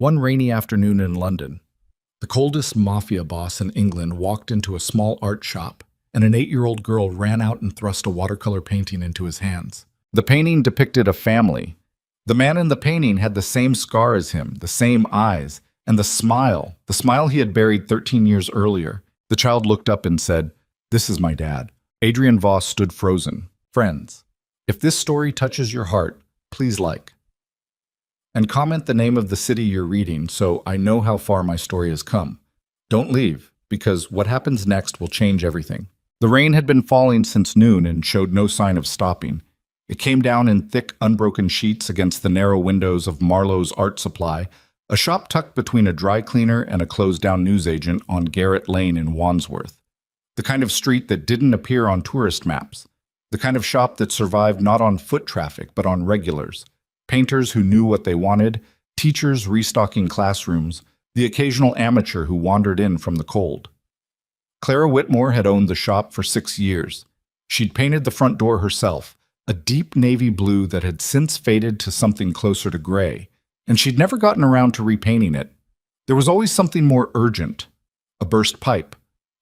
One rainy afternoon in London, the coldest Mafia boss in England walked into a small art shop, and an 8-year-old girl ran out and thrust a watercolor painting into his hands. The painting depicted a family. The man in the painting had the same scar as him, the same eyes, and the smile he had buried 13 years earlier. The child looked up and said, "This is my dad." Adrian Voss stood frozen. Friends, if this story touches your heart, please like and comment the name of the city you're reading so I know how far my story has come. Don't leave, because what happens next will change everything. The rain had been falling since noon and showed no sign of stopping. It came down in thick, unbroken sheets against the narrow windows of Marlowe's Art Supply, a shop tucked between a dry cleaner and a closed-down newsagent on Garrett Lane in Wandsworth. The kind of street that didn't appear on tourist maps. The kind of shop that survived not on foot traffic, but on regulars. Painters who knew what they wanted, teachers restocking classrooms, the occasional amateur who wandered in from the cold. Clara Whitmore had owned the shop for 6 years. She'd painted the front door herself, a deep navy blue that had since faded to something closer to gray, and she'd never gotten around to repainting it. There was always something more urgent: a burst pipe,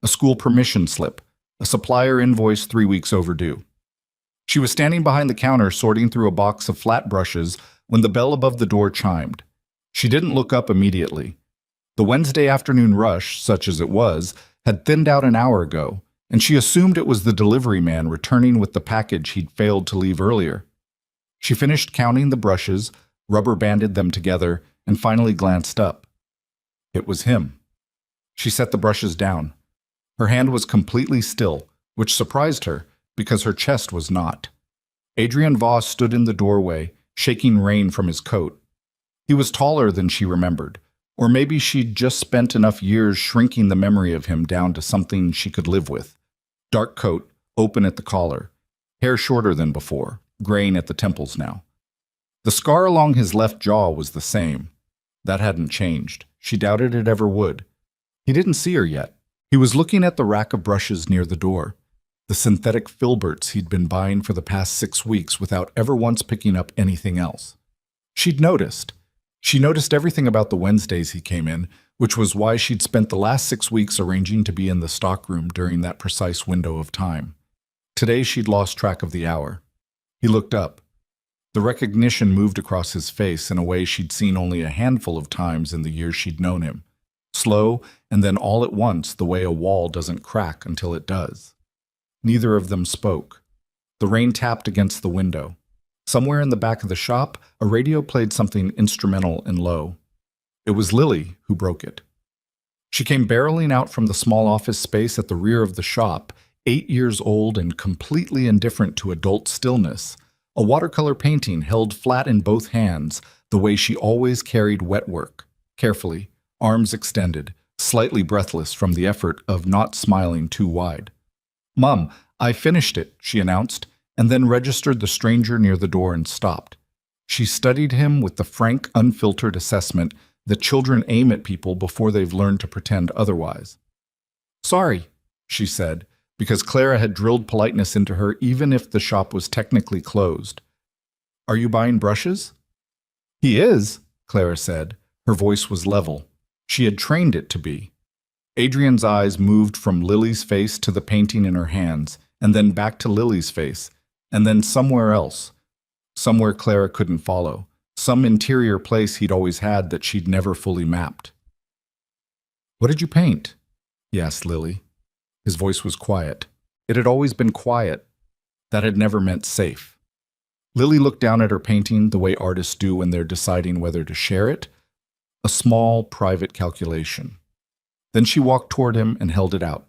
a school permission slip, a supplier invoice 3 weeks overdue. She was standing behind the counter sorting through a box of flat brushes when the bell above the door chimed. She didn't look up immediately. The Wednesday afternoon rush, such as it was, had thinned out an hour ago, and she assumed it was the delivery man returning with the package he'd failed to leave earlier. She finished counting the brushes, rubber-banded them together, and finally glanced up. It was him. She set the brushes down. Her hand was completely still, which surprised her, because her chest was not. Adrian Voss stood in the doorway, shaking rain from his coat. He was taller than she remembered, or maybe she'd just spent enough years shrinking the memory of him down to something she could live with. Dark coat, open at the collar, hair shorter than before, graying at the temples now. The scar along his left jaw was the same. That hadn't changed. She doubted it ever would. He didn't see her yet. He was looking at the rack of brushes near the door. The synthetic filberts he'd been buying for the past 6 weeks without ever once picking up anything else. She'd noticed. She noticed everything about the Wednesdays he came in, which was why she'd spent the last 6 weeks arranging to be in the stockroom during that precise window of time. Today she'd lost track of the hour. He looked up. The recognition moved across his face in a way she'd seen only a handful of times in the years she'd known him. Slow, and then all at once, the way a wall doesn't crack until it does. Neither of them spoke. The rain tapped against the window. Somewhere in the back of the shop, a radio played something instrumental and low. It was Lily who broke it. She came barreling out from the small office space at the rear of the shop, 8 years old and completely indifferent to adult stillness, a watercolor painting held flat in both hands, the way she always carried wet work, carefully, arms extended, slightly breathless from the effort of not smiling too wide. "Mom, I finished it," she announced, and then registered the stranger near the door and stopped. She studied him with the frank, unfiltered assessment that children aim at people before they've learned to pretend otherwise. "Sorry," she said, because Clara had drilled politeness into her even if the shop was technically closed. "Are you buying brushes?" "He is," Clara said. Her voice was level. She had trained it to be. Adrian's eyes moved from Lily's face to the painting in her hands, and then back to Lily's face, and then somewhere else. Somewhere Clara couldn't follow. Some interior place he'd always had that she'd never fully mapped. "What did you paint?" he asked Lily. His voice was quiet. It had always been quiet. That had never meant safe. Lily looked down at her painting the way artists do when they're deciding whether to share it. A small, private calculation. Then she walked toward him and held it out.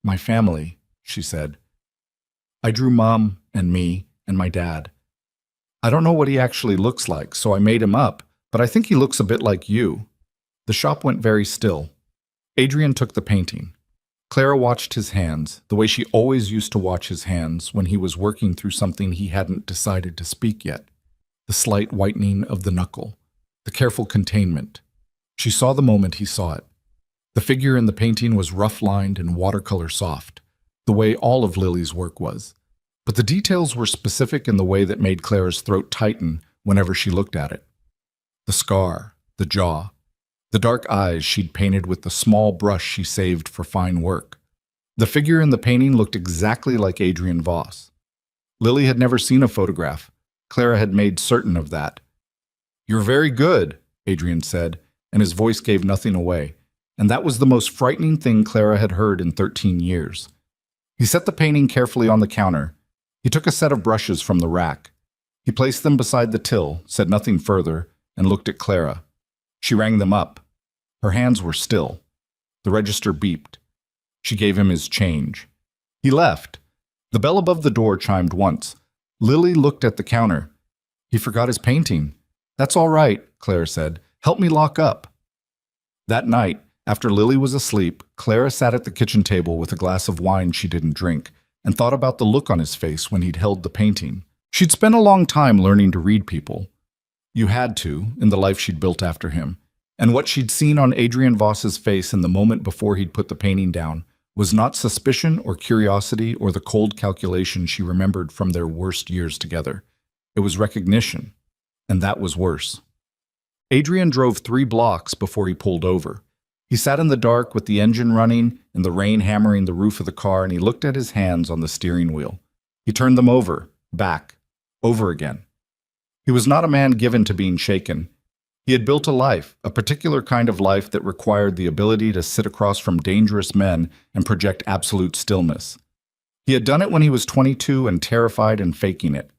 "My family," she said. "I drew Mom and me and my dad. I don't know what he actually looks like, so I made him up, but I think he looks a bit like you." The shop went very still. Adrian took the painting. Clara watched his hands, the way she always used to watch his hands when he was working through something he hadn't decided to speak yet. The slight whitening of the knuckle, the careful containment. She saw the moment he saw it. The figure in the painting was rough-lined and watercolor soft, the way all of Lily's work was. But the details were specific in the way that made Clara's throat tighten whenever she looked at it. The scar, the jaw, the dark eyes she'd painted with the small brush she saved for fine work. The figure in the painting looked exactly like Adrian Voss. Lily had never seen a photograph. Clara had made certain of that. "You're very good," Adrian said, and his voice gave nothing away. And that was the most frightening thing Clara had heard in 13 years. He set the painting carefully on the counter. He took a set of brushes from the rack. He placed them beside the till, said nothing further, and looked at Clara. She rang them up. Her hands were still. The register beeped. She gave him his change. He left. The bell above the door chimed once. Lily looked at the counter. He forgot his painting. "That's all right," Clara said. "Help me lock up." That night, after Lily was asleep, Clara sat at the kitchen table with a glass of wine she didn't drink and thought about the look on his face when he'd held the painting. She'd spent a long time learning to read people. You had to, in the life she'd built after him. And what she'd seen on Adrian Voss's face in the moment before he'd put the painting down was not suspicion or curiosity or the cold calculation she remembered from their worst years together. It was recognition, and that was worse. Adrian drove 3 blocks before he pulled over. He sat in the dark with the engine running and the rain hammering the roof of the car, and he looked at his hands on the steering wheel. He turned them over, back, over again. He was not a man given to being shaken. He had built a life, a particular kind of life that required the ability to sit across from dangerous men and project absolute stillness. He had done it when he was 22 and terrified and faking it.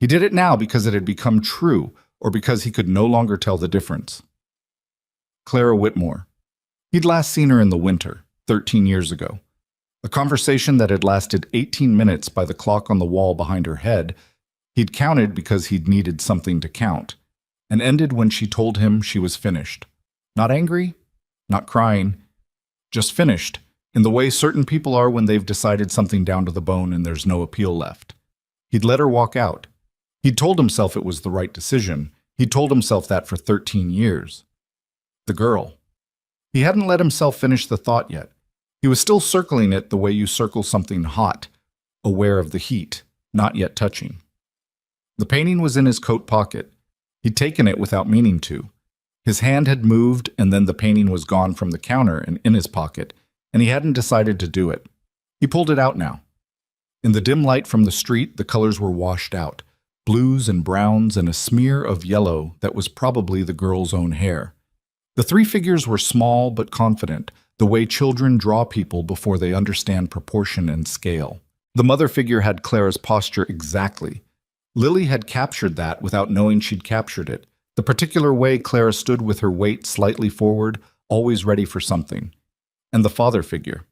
He did it now because it had become true, or because he could no longer tell the difference. Clara Whitmore. He'd last seen her in the winter, 13 years ago. A conversation that had lasted 18 minutes by the clock on the wall behind her head. He'd counted because he'd needed something to count, and ended when she told him she was finished. Not angry, not crying, just finished, in the way certain people are when they've decided something down to the bone and there's no appeal left. He'd let her walk out. He'd told himself it was the right decision. He'd told himself that for 13 years. The girl. He hadn't let himself finish the thought yet. He was still circling it the way you circle something hot, aware of the heat, not yet touching. The painting was in his coat pocket. He'd taken it without meaning to. His hand had moved, and then the painting was gone from the counter and in his pocket, and he hadn't decided to do it. He pulled it out now. In the dim light from the street, the colors were washed out, blues and browns and a smear of yellow that was probably the girl's own hair. The 3 figures were small but confident, the way children draw people before they understand proportion and scale. The mother figure had Clara's posture exactly. Lily had captured that without knowing she'd captured it, the particular way Clara stood with her weight slightly forward, always ready for something. And the father figure.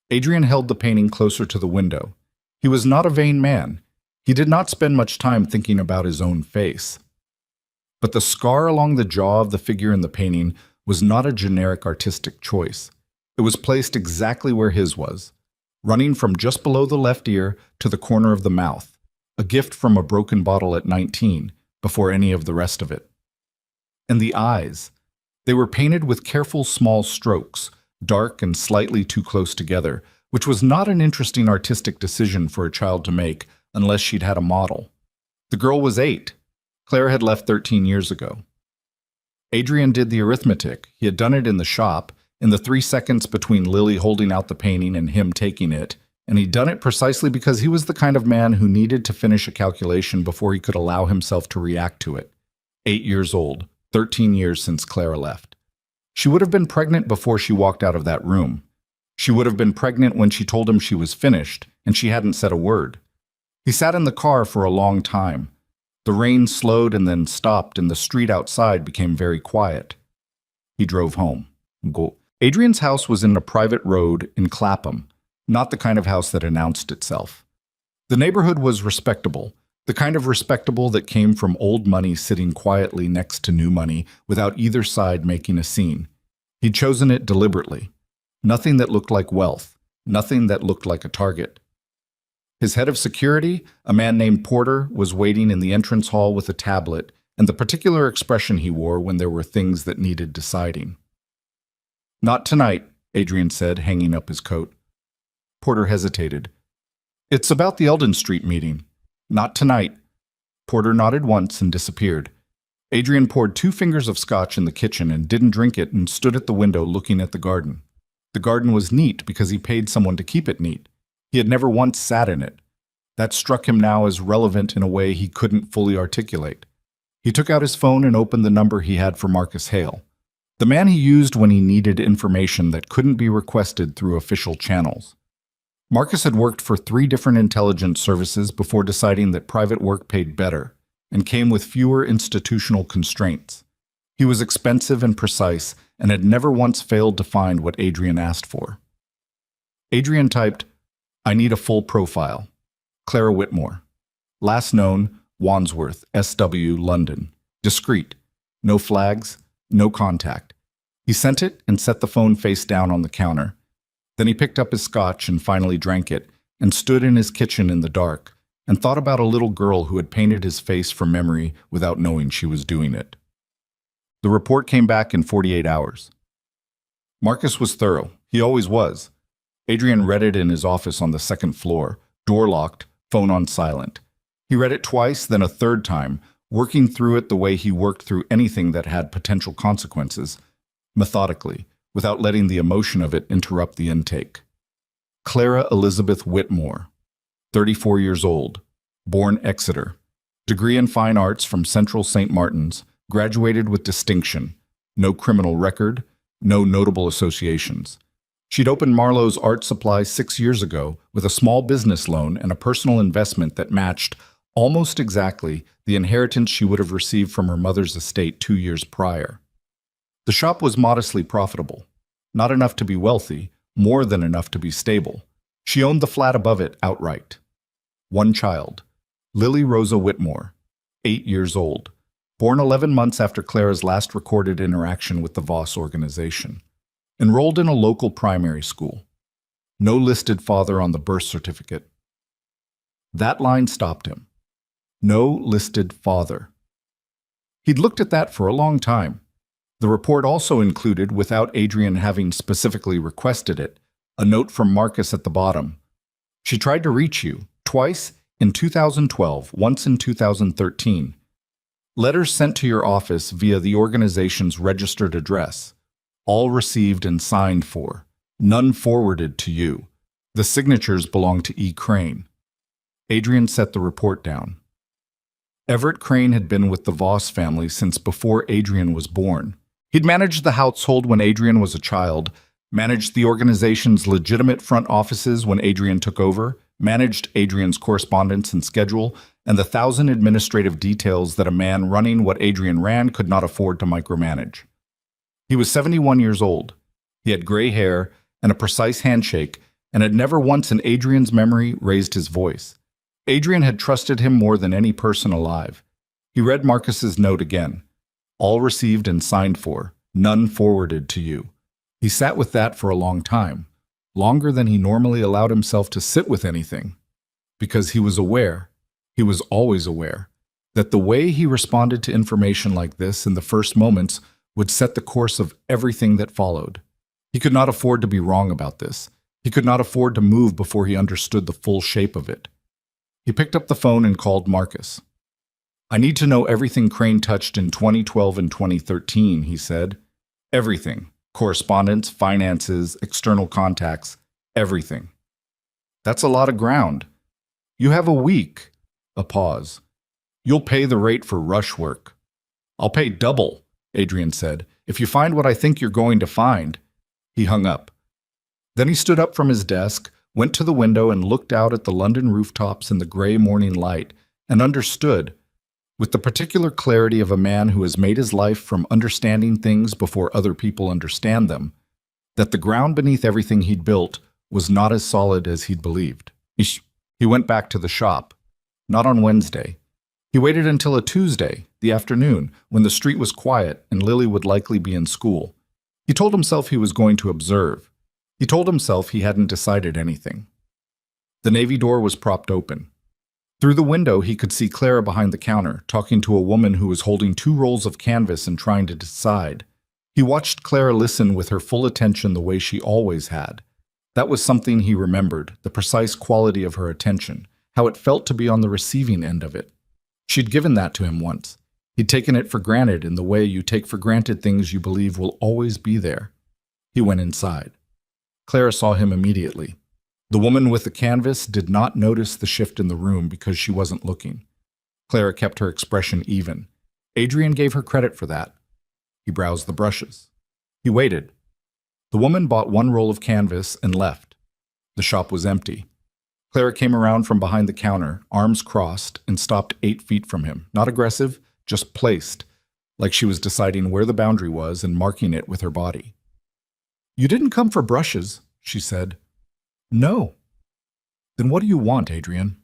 Adrian held the painting closer to the window. He was not a vain man. He did not spend much time thinking about his own face. But the scar along the jaw of the figure in the painting was not a generic artistic choice. It was placed exactly where his was, running from just below the left ear to the corner of the mouth, a gift from a broken bottle at 19, before any of the rest of it. And the eyes. They were painted with careful small strokes, dark and slightly too close together, which was not an interesting artistic decision for a child to make unless she'd had a model. The girl was 8. Clara had left 13 years ago. Adrian did the arithmetic. He had done it in the shop, in the 3 seconds between Lily holding out the painting and him taking it, and he'd done it precisely because he was the kind of man who needed to finish a calculation before he could allow himself to react to it. 8 years old, 13 years since Clara left. She would have been pregnant before she walked out of that room. She would have been pregnant when she told him she was finished, and she hadn't said a word. He sat in the car for a long time. The rain slowed and then stopped, and the street outside became very quiet. He drove home. Adrian's house was in a private road in Clapham, not the kind of house that announced itself. The neighborhood was respectable, the kind of respectable that came from old money sitting quietly next to new money without either side making a scene. He'd chosen it deliberately. Nothing that looked like wealth, nothing that looked like a target. His head of security, a man named Porter, was waiting in the entrance hall with a tablet and the particular expression he wore when there were things that needed deciding. "Not tonight," Adrian said, hanging up his coat. Porter hesitated. "It's about the Eldon Street meeting." "Not tonight." Porter nodded once and disappeared. Adrian poured 2 fingers of scotch in the kitchen and didn't drink it and stood at the window looking at the garden. The garden was neat because he paid someone to keep it neat. He had never once sat in it. That struck him now as relevant in a way he couldn't fully articulate. He took out his phone and opened the number he had for Marcus Hale, the man he used when he needed information that couldn't be requested through official channels. Marcus had worked for 3 different intelligence services before deciding that private work paid better and came with fewer institutional constraints. He was expensive and precise and had never once failed to find what Adrian asked for. Adrian typed, "I need a full profile. Clara Whitmore. Last known, Wandsworth, SW, London. Discreet. No flags, no contact." He sent it and set the phone face down on the counter. Then he picked up his scotch and finally drank it and stood in his kitchen in the dark and thought about a little girl who had painted his face from memory without knowing she was doing it. The report came back in 48 hours. Marcus was thorough. He always was. Adrian read it in his office on the 2nd floor, door locked, phone on silent. He read it twice, then a 3rd time, working through it the way he worked through anything that had potential consequences, methodically, without letting the emotion of it interrupt the intake. Clara Elizabeth Whitmore, 34 years old, born Exeter, degree in fine arts from Central St. Martin's, graduated with distinction, no criminal record, no notable associations. She'd opened Marlowe's art supply 6 years ago with a small business loan and a personal investment that matched almost exactly the inheritance she would have received from her mother's estate 2 years prior. The shop was modestly profitable, not enough to be wealthy, more than enough to be stable. She owned the flat above it outright. 1 child, Lily Rosa Whitmore, 8 years old, born 11 months after Clara's last recorded interaction with the Voss organization. Enrolled in a local primary school. No listed father on the birth certificate. That line stopped him. No listed father. He'd looked at that for a long time. The report also included, without Adrian having specifically requested it, a note from Marcus at the bottom. She tried to reach you, twice in 2012, once in 2013. Letters sent to your office via the organization's registered address. All received and signed for. None forwarded to you. The signatures belong to E. Crane. Adrian set the report down. Everett Crane had been with the Voss family since before Adrian was born. He'd managed the household when Adrian was a child, managed the organization's legitimate front offices when Adrian took over, managed Adrian's correspondence and schedule, and the 1,000 administrative details that a man running what Adrian ran could not afford to micromanage. He was 71 years old. He had gray hair and a precise handshake and had never once in Adrian's memory raised his voice. Adrian had trusted him more than any person alive. He read Marcus's note again. All received and signed for, none forwarded to you. He sat with that for a long time, longer than he normally allowed himself to sit with anything, because he was aware, he was always aware, that the way he responded to information like this in the first moments would set the course of everything that followed. He could not afford to be wrong about this. He could not afford to move before he understood the full shape of it. He picked up the phone and called Marcus. "I need to know everything Crane touched in 2012 and 2013, he said. Everything. Correspondence, finances, external contacts, everything. That's a lot of ground. You have a week. A pause. You'll pay the rate for rush work. I'll pay double, Adrian said, if you find what I think you're going to find. He hung up. Then he stood up from his desk, went to the window and looked out at the London rooftops in the gray morning light, and understood, with the particular clarity of a man who has made his life from understanding things before other people understand them, that the ground beneath everything he'd built was not as solid as he'd believed. He went back to the shop. Not on Wednesday. He waited until a Tuesday, the afternoon, when the street was quiet and Lily would likely be in school. He told himself he was going to observe. He told himself he hadn't decided anything. The navy door was propped open. Through the window, he could see Clara behind the counter, talking to a woman who was holding 2 rolls of canvas and trying to decide. He watched Clara listen with her full attention the way she always had. That was something he remembered, the precise quality of her attention, how it felt to be on the receiving end of it. She'd given that to him once. He'd taken it for granted in the way you take for granted things you believe will always be there. He went inside. Clara saw him immediately. The woman with the canvas did not notice the shift in the room because she wasn't looking. Clara kept her expression even. Adrian gave her credit for that. He browsed the brushes. He waited. The woman bought one roll of canvas and left. The shop was empty. Clara came around from behind the counter, arms crossed, and stopped 8 feet from him. Not aggressive, just placed, like she was deciding where the boundary was and marking it with her body. "You didn't come for brushes," she said. "No." "Then what do you want, Adrian?"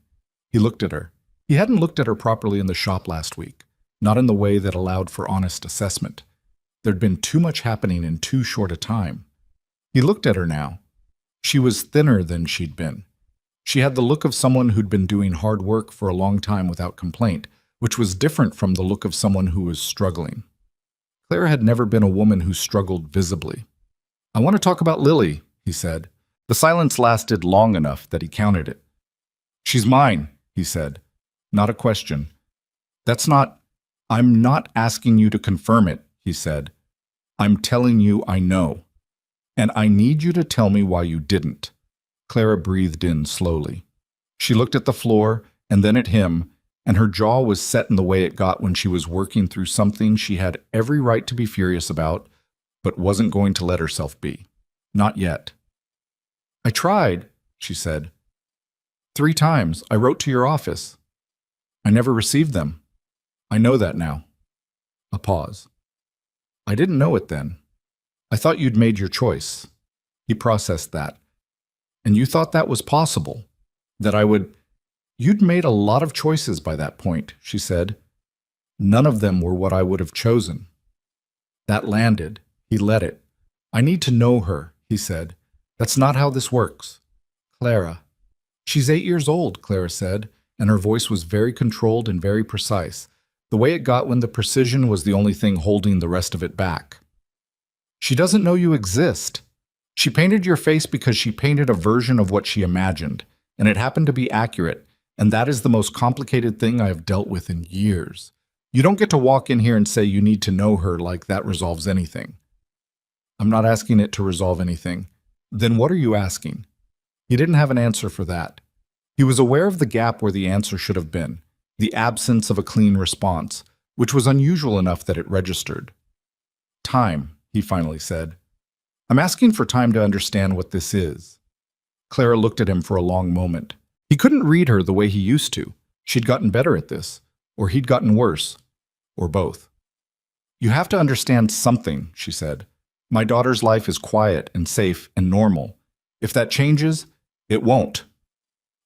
He looked at her. He hadn't looked at her properly in the shop last week, not in the way that allowed for honest assessment. There'd been too much happening in too short a time. He looked at her now. She was thinner than she'd been. She had the look of someone who'd been doing hard work for a long time without complaint, which was different from the look of someone who was struggling. Clara had never been a woman who struggled visibly. "I want to talk about Lily," he said. The silence lasted long enough that he counted it. "She's mine," he said. Not a question. I'm not asking you to confirm it," he said. "I'm telling you I know. And I need you to tell me why you didn't." Clara breathed in slowly. She looked at the floor and then at him, and her jaw was set in the way it got when she was working through something she had every right to be furious about, but wasn't going to let herself be. Not yet. "I tried," she said. 3 times. I wrote to your office. I never received them. I know that now." A pause. "I didn't know it then. I thought you'd made your choice." He processed that. "And you thought that was possible? That I would—" "You'd made a lot of choices by that point," she said. "None of them were what I would have chosen." That landed. He let it. "I need to know her," he said. "That's not how this works." "Clara." "She's 8 years old," Clara said, and her voice was very controlled and very precise, the way it got when the precision was the only thing holding the rest of it back. "She doesn't know you exist. She painted your face because she painted a version of what she imagined, and it happened to be accurate, and that is the most complicated thing I have dealt with in years. You don't get to walk in here and say you need to know her like that resolves anything." "I'm not asking it to resolve anything." "Then what are you asking?" He didn't have an answer for that. He was aware of the gap where the answer should have been, the absence of a clean response, which was unusual enough that it registered. "Time," he finally said. "I'm asking for time to understand what this is." Clara looked at him for a long moment. He couldn't read her the way he used to. She'd gotten better at this, or he'd gotten worse, or both. "You have to understand something," she said. "My daughter's life is quiet and safe and normal. If that changes, it won't.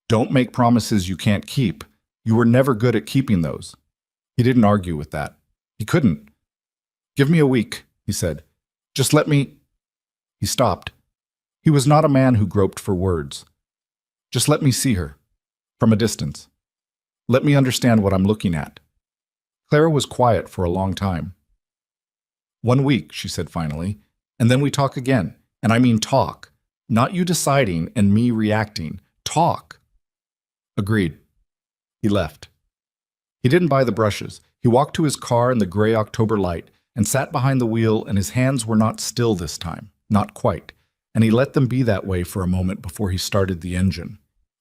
Don't make promises you can't keep. You were never good at keeping those." He didn't argue with that. He couldn't. "Give me a week," he said. "Just let me—" He stopped. He was not a man who groped for words. "Just let me see her. From a distance. Let me understand what I'm looking at." Clara was quiet for a long time. "1 week," she said finally, "and then we talk again. And I mean talk. Not you deciding and me reacting. Talk." "Agreed." He left. He didn't buy the brushes. He walked to his car in the gray October light and sat behind the wheel, and his hands were not still this time. Not quite. And he let them be that way for a moment before he started the engine.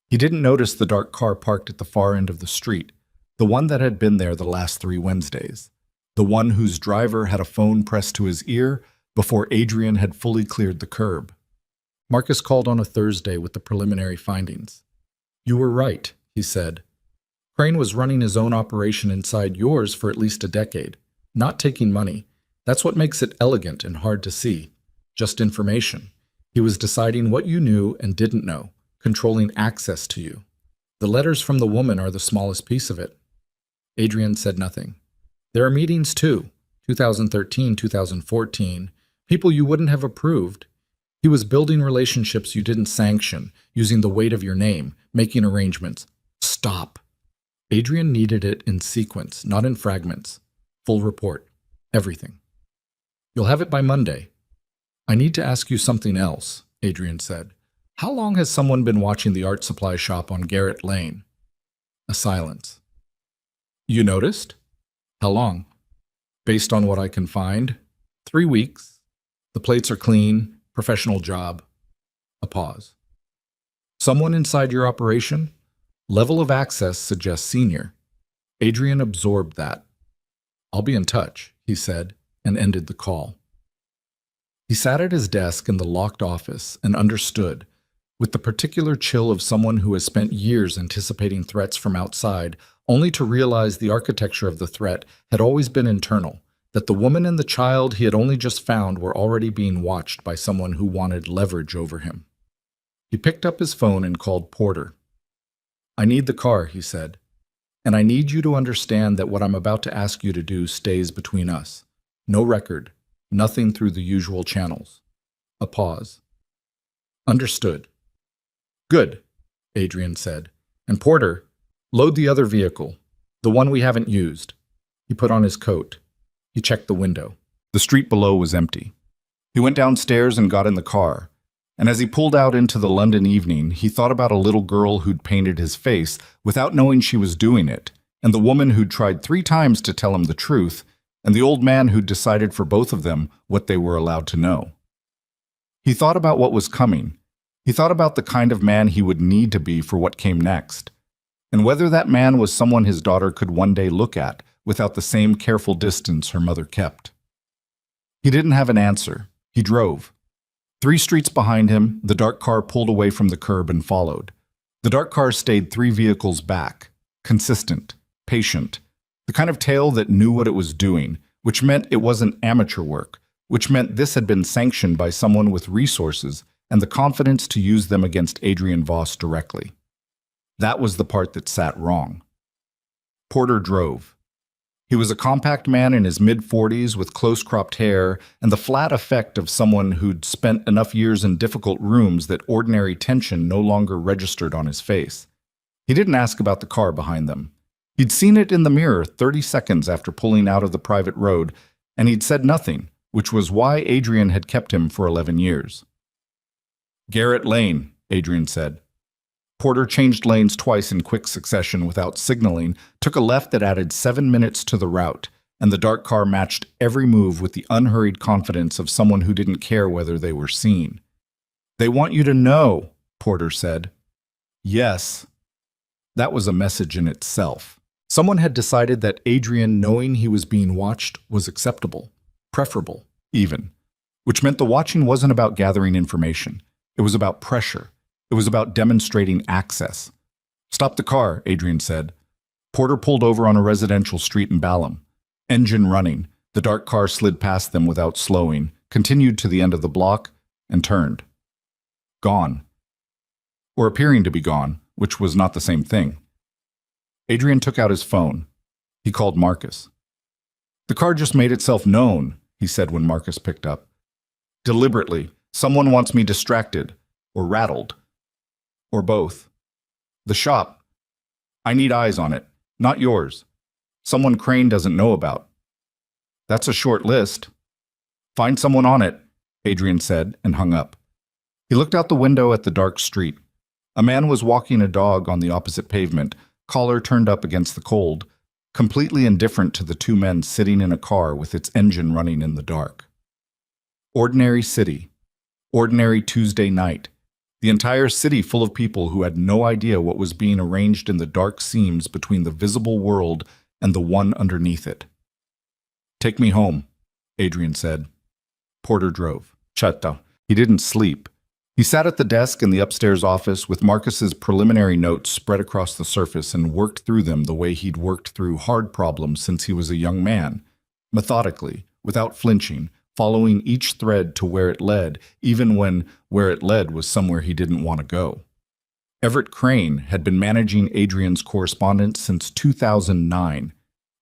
He didn't notice the dark car parked at the far end of the street, the one that had been there the last 3 Wednesdays, the one whose driver had a phone pressed to his ear before Adrian had fully cleared the curb. Marcus called on a Thursday with the preliminary findings. "You were right," he said. "Crane was running his own operation inside yours for at least a decade, not taking money. That's what makes it elegant and hard to see. Just information. He was deciding what you knew and didn't know, controlling access to you. The letters from the woman are the smallest piece of it." Adrian said nothing. "There are meetings too, 2013, 2014, people you wouldn't have approved. He was building relationships you didn't sanction, using the weight of your name, making arrangements." "Stop." Adrian needed it in sequence, not in fragments. Full report. Everything. "You'll have it by Monday." "I need to ask you something else," Adrian said. "How long has someone been watching the art supply shop on Garrett Lane?" A silence. "You noticed?" "How long?" Based on what I can find, 3 weeks. The plates are clean, professional job. A pause. Someone inside your operation? Level of access suggests senior. Adrian absorbed that. I'll be in touch, he said, and ended the call. He sat at his desk in the locked office and understood, with the particular chill of someone who has spent years anticipating threats from outside, only to realize the architecture of the threat had always been internal, that the woman and the child he had only just found were already being watched by someone who wanted leverage over him. He picked up his phone and called Porter. I need the car, he said, and I need you to understand that what I'm about to ask you to do stays between us. No record, nothing through the usual channels. A pause. Understood. Good, Adrian said. And Porter, load the other vehicle, the one we haven't used. He put on his coat. He checked the window. The street below was empty. He went downstairs and got in the car. And as he pulled out into the London evening, he thought about a little girl who'd painted his face without knowing she was doing it, and the woman who'd tried 3 times to tell him the truth, and the old man who'd decided for both of them what they were allowed to know. He thought about what was coming. He thought about the kind of man he would need to be for what came next, and whether that man was someone his daughter could one day look at without the same careful distance her mother kept. He didn't have an answer. He drove. 3 streets behind him, the dark car pulled away from the curb and followed. The dark car stayed 3 vehicles back, consistent, patient, the kind of tail that knew what it was doing, which meant it wasn't amateur work, which meant this had been sanctioned by someone with resources and the confidence to use them against Adrian Voss directly. That was the part that sat wrong. Porter drove. He was a compact man in his mid-40s with close-cropped hair and the flat effect of someone who'd spent enough years in difficult rooms that ordinary tension no longer registered on his face. He didn't ask about the car behind them. He'd seen it in the mirror 30 seconds after pulling out of the private road, and he'd said nothing, which was why Adrian had kept him for 11 years. Garrett Lane, Adrian said. Porter changed lanes twice in quick succession without signaling, took a left that added 7 minutes to the route, and the dark car matched every move with the unhurried confidence of someone who didn't care whether they were seen. They want you to know, Porter said. Yes. That was a message in itself. Someone had decided that Adrian knowing he was being watched was acceptable, preferable, even, which meant the watching wasn't about gathering information. It was about pressure. It was about demonstrating access. Stop the car, Adrian said. Porter pulled over on a residential street in Balham. Engine running, the dark car slid past them without slowing, continued to the end of the block, and turned. Gone. Or appearing to be gone, which was not the same thing. Adrian took out his phone. He called Marcus. The car just made itself known, he said when Marcus picked up. Deliberately, someone wants me distracted, or rattled. Or both. The shop. I need eyes on it, not yours. Someone Crane doesn't know about. That's a short list. Find someone on it, Adrian said and hung up. He looked out the window at the dark street. A man was walking a dog on the opposite pavement, collar turned up against the cold, completely indifferent to the 2 men sitting in a car with its engine running in the dark. Ordinary city. Ordinary Tuesday night. The entire city full of people who had no idea what was being arranged in the dark seams between the visible world and the one underneath it. Take me home, Adrian said. Porter drove. Chatta. He didn't sleep. He sat at the desk in the upstairs office with Marcus's preliminary notes spread across the surface and worked through them the way he'd worked through hard problems since he was a young man, methodically, without flinching, following each thread to where it led, even when where it led was somewhere he didn't want to go. Everett Crane had been managing Adrian's correspondence since 2009.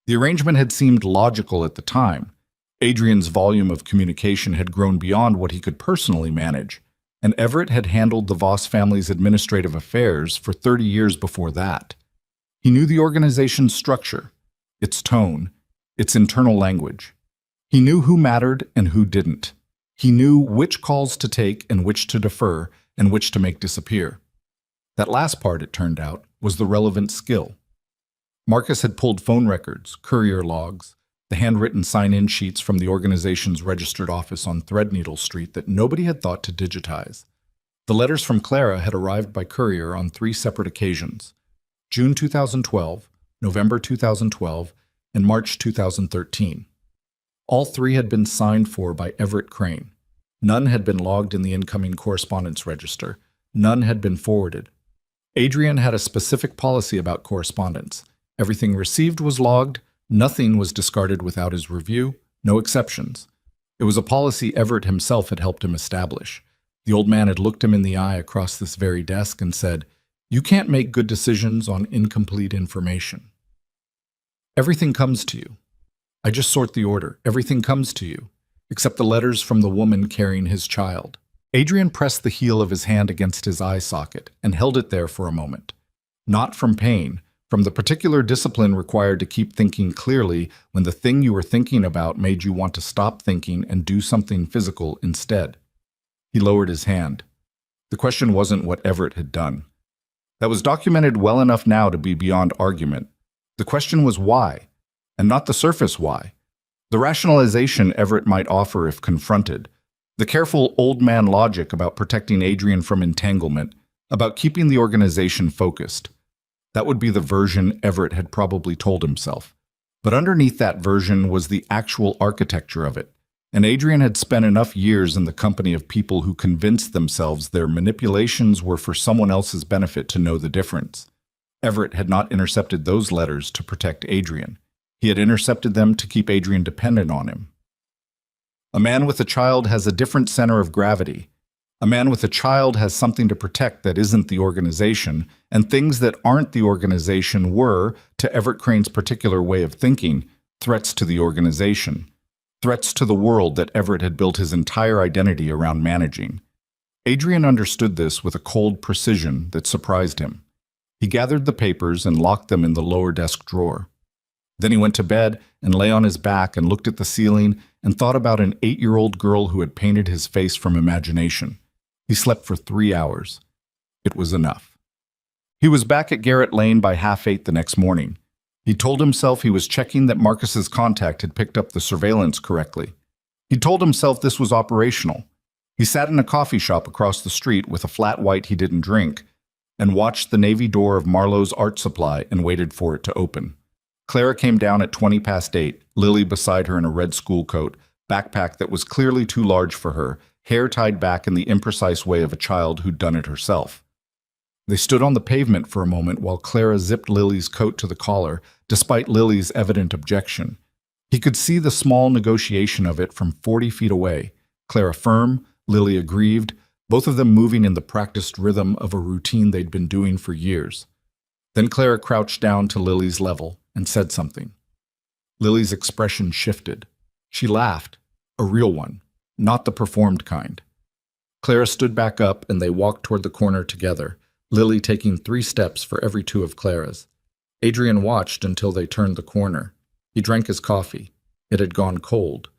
The arrangement had seemed logical at the time. Adrian's volume of communication had grown beyond what he could personally manage, and Everett had handled the Voss family's administrative affairs for 30 years before that. He knew the organization's structure, its tone, its internal language. He knew who mattered and who didn't. He knew which calls to take and which to defer and which to make disappear. That last part, it turned out, was the relevant skill. Marcus had pulled phone records, courier logs, the handwritten sign-in sheets from the organization's registered office on Threadneedle Street that nobody had thought to digitize. The letters from Clara had arrived by courier on 3 separate occasions: June 2012, November 2012, and March 2013. All 3 had been signed for by Everett Crane. None had been logged in the incoming correspondence register. None had been forwarded. Adrian had a specific policy about correspondence. Everything received was logged. Nothing was discarded without his review. No exceptions. It was a policy Everett himself had helped him establish. The old man had looked him in the eye across this very desk and said, "You can't make good decisions on incomplete information. Everything comes to you. I just sort the order. Everything comes to you, except the letters from the woman carrying his child." Adrian pressed the heel of his hand against his eye socket and held it there for a moment. Not from pain, from the particular discipline required to keep thinking clearly when the thing you were thinking about made you want to stop thinking and do something physical instead. He lowered his hand. The question wasn't what Everett had done. That was documented well enough now to be beyond argument. The question was why, and not the surface why. The rationalization Everett might offer if confronted. The careful old man logic about protecting Adrian from entanglement, about keeping the organization focused. That would be the version Everett had probably told himself. But underneath that version was the actual architecture of it, and Adrian had spent enough years in the company of people who convinced themselves their manipulations were for someone else's benefit to know the difference. Everett had not intercepted those letters to protect Adrian. He had intercepted them to keep Adrian dependent on him. A man with a child has a different center of gravity. A man with a child has something to protect that isn't the organization, and things that aren't the organization were, to Everett Crane's particular way of thinking, threats to the organization. Threats to the world that Everett had built his entire identity around managing. Adrian understood this with a cold precision that surprised him. He gathered the papers and locked them in the lower desk drawer. Then he went to bed and lay on his back and looked at the ceiling and thought about an 8-year-old girl who had painted his face from imagination. He slept for 3 hours. It was enough. He was back at Garrett Lane by 8:30 the next morning. He told himself he was checking that Marcus's contact had picked up the surveillance correctly. He told himself this was operational. He sat in a coffee shop across the street with a flat white he didn't drink and watched the navy door of Marlowe's art supply and waited for it to open. Clara came down at 8:20, Lily beside her in a red school coat, backpack that was clearly too large for her, hair tied back in the imprecise way of a child who'd done it herself. They stood on the pavement for a moment while Clara zipped Lily's coat to the collar, despite Lily's evident objection. He could see the small negotiation of it from 40 feet away, Clara firm, Lily aggrieved, both of them moving in the practiced rhythm of a routine they'd been doing for years. Then Clara crouched down to Lily's level and said something. Lily's expression shifted. She laughed, a real one, not the performed kind. Clara stood back up and they walked toward the corner together, Lily taking 3 steps for every 2 of Clara's. Adrian watched until they turned the corner. He drank his coffee. It had gone cold.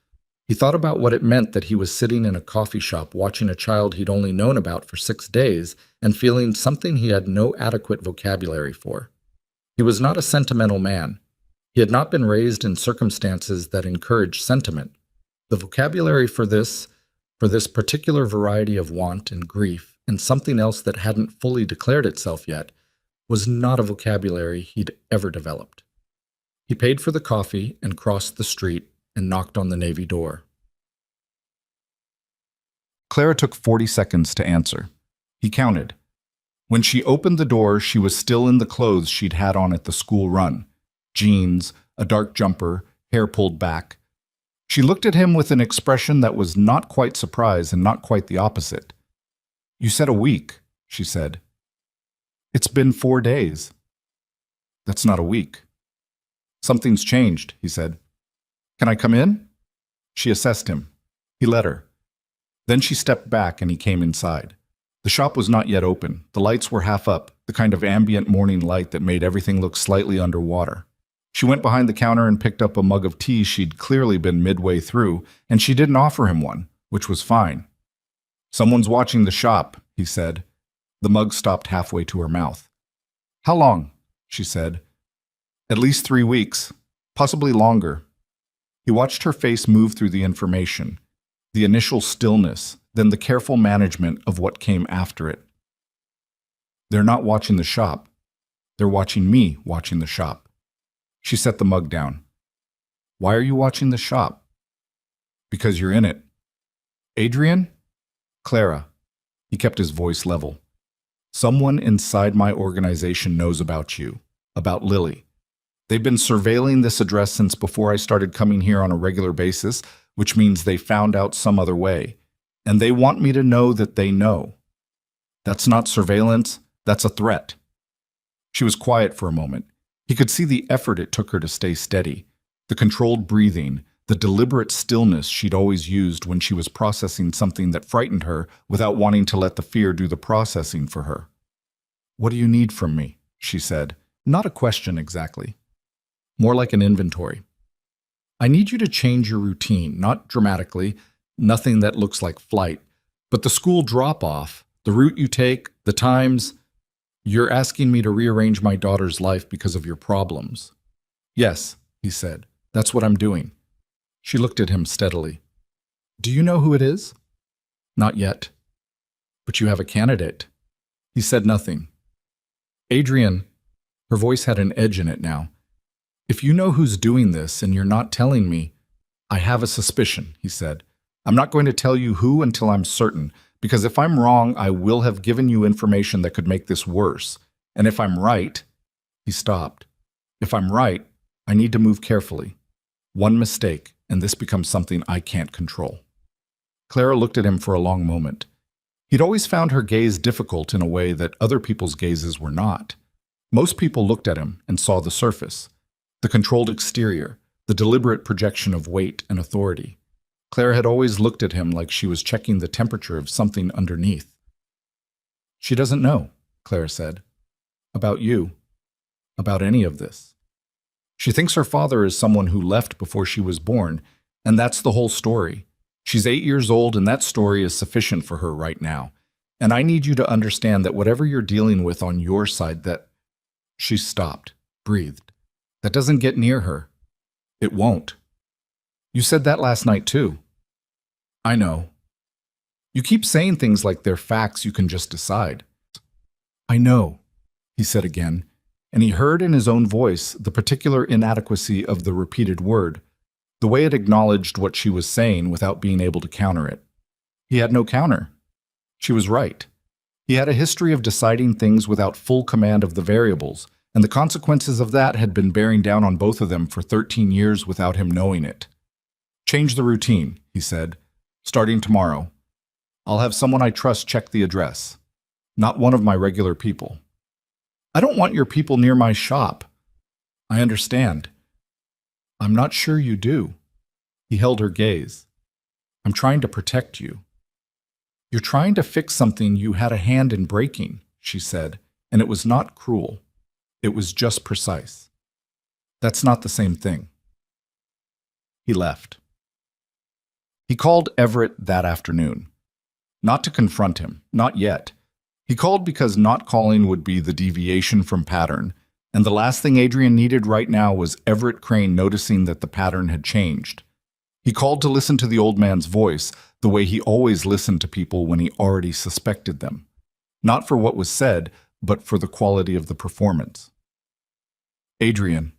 He thought about what it meant that he was sitting in a coffee shop watching a child he'd only known about for 6 days and feeling something he had no adequate vocabulary for. He was not a sentimental man. He had not been raised in circumstances that encouraged sentiment. The vocabulary for this particular variety of want and grief, and something else that hadn't fully declared itself yet, was not a vocabulary he'd ever developed. He paid for the coffee and crossed the street and knocked on the navy door. Clara took 40 seconds to answer. He counted. When she opened the door, she was still in the clothes she'd had on at the school run. Jeans, a dark jumper, hair pulled back. She looked at him with an expression that was not quite surprise and not quite the opposite. "You said a week," she said. "It's been 4 days." "That's not a week." "Something's changed," he said. "Can I come in?" She assessed him. He let her. Then she stepped back and he came inside. The shop was not yet open. The lights were half up, the kind of ambient morning light that made everything look slightly underwater. She went behind the counter and picked up a mug of tea she'd clearly been midway through, and she didn't offer him one, which was fine. "Someone's watching the shop," he said. The mug stopped halfway to her mouth. "How long?" she said. "At least 3 weeks, possibly longer." He watched her face move through the information, the initial stillness, then the careful management of what came after it. They're not watching the shop. They're watching me watching the shop. She set the mug down. Why are you watching the shop? Because you're in it. Adrian? Clara. He kept his voice level. Someone inside my organization knows about you, about Lily. They've been surveilling this address since before I started coming here on a regular basis, which means they found out some other way. And they want me to know that they know. That's not surveillance, that's a threat. She was quiet for a moment. He could see the effort it took her to stay steady, the controlled breathing, the deliberate stillness she'd always used when she was processing something that frightened her without wanting to let the fear do the processing for her. What do you need from me? She said. Not a question exactly. More like an inventory. I need you to change your routine, not dramatically, nothing that looks like flight, but the school drop-off, the route you take, the times. You're asking me to rearrange my daughter's life because of your problems. Yes, he said. That's what I'm doing. She looked at him steadily. Do you know who it is? Not yet. But you have a candidate. He said nothing. Adrian, her voice had an edge in it now. If you know who's doing this and you're not telling me, I have a suspicion, he said. I'm not going to tell you who until I'm certain, because if I'm wrong, I will have given you information that could make this worse. And if I'm right, he stopped. If I'm right, I need to move carefully. One mistake, and this becomes something I can't control. Clara looked at him for a long moment. He'd always found her gaze difficult in a way that other people's gazes were not. Most people looked at him and saw the surface, the controlled exterior, the deliberate projection of weight and authority. Clara had always looked at him like she was checking the temperature of something underneath. She doesn't know, Clara said. About you. About any of this. She thinks her father is someone who left before she was born, and that's the whole story. She's 8 years old, and that story is sufficient for her right now. And I need you to understand that whatever you're dealing with on your side, that... She stopped, breathed. That doesn't get near her. It won't. You said that last night, too. I know. You keep saying things like they're facts you can just decide. I know, he said again, and he heard in his own voice the particular inadequacy of the repeated word, the way it acknowledged what she was saying without being able to counter it. He had no counter. She was right. He had a history of deciding things without full command of the variables, and the consequences of that had been bearing down on both of them for 13 years without him knowing it. Change the routine, he said. Starting tomorrow. I'll have someone I trust check the address. Not one of my regular people. I don't want your people near my shop. I understand. I'm not sure you do. He held her gaze. I'm trying to protect you. You're trying to fix something you had a hand in breaking, she said, and it was not cruel. It was just precise. That's not the same thing. He left. He called Everett that afternoon. Not to confront him, not yet. He called because not calling would be the deviation from pattern, and the last thing Adrian needed right now was Everett Crane noticing that the pattern had changed. He called to listen to the old man's voice, the way he always listened to people when he already suspected them. Not for what was said, but for the quality of the performance. Adrian.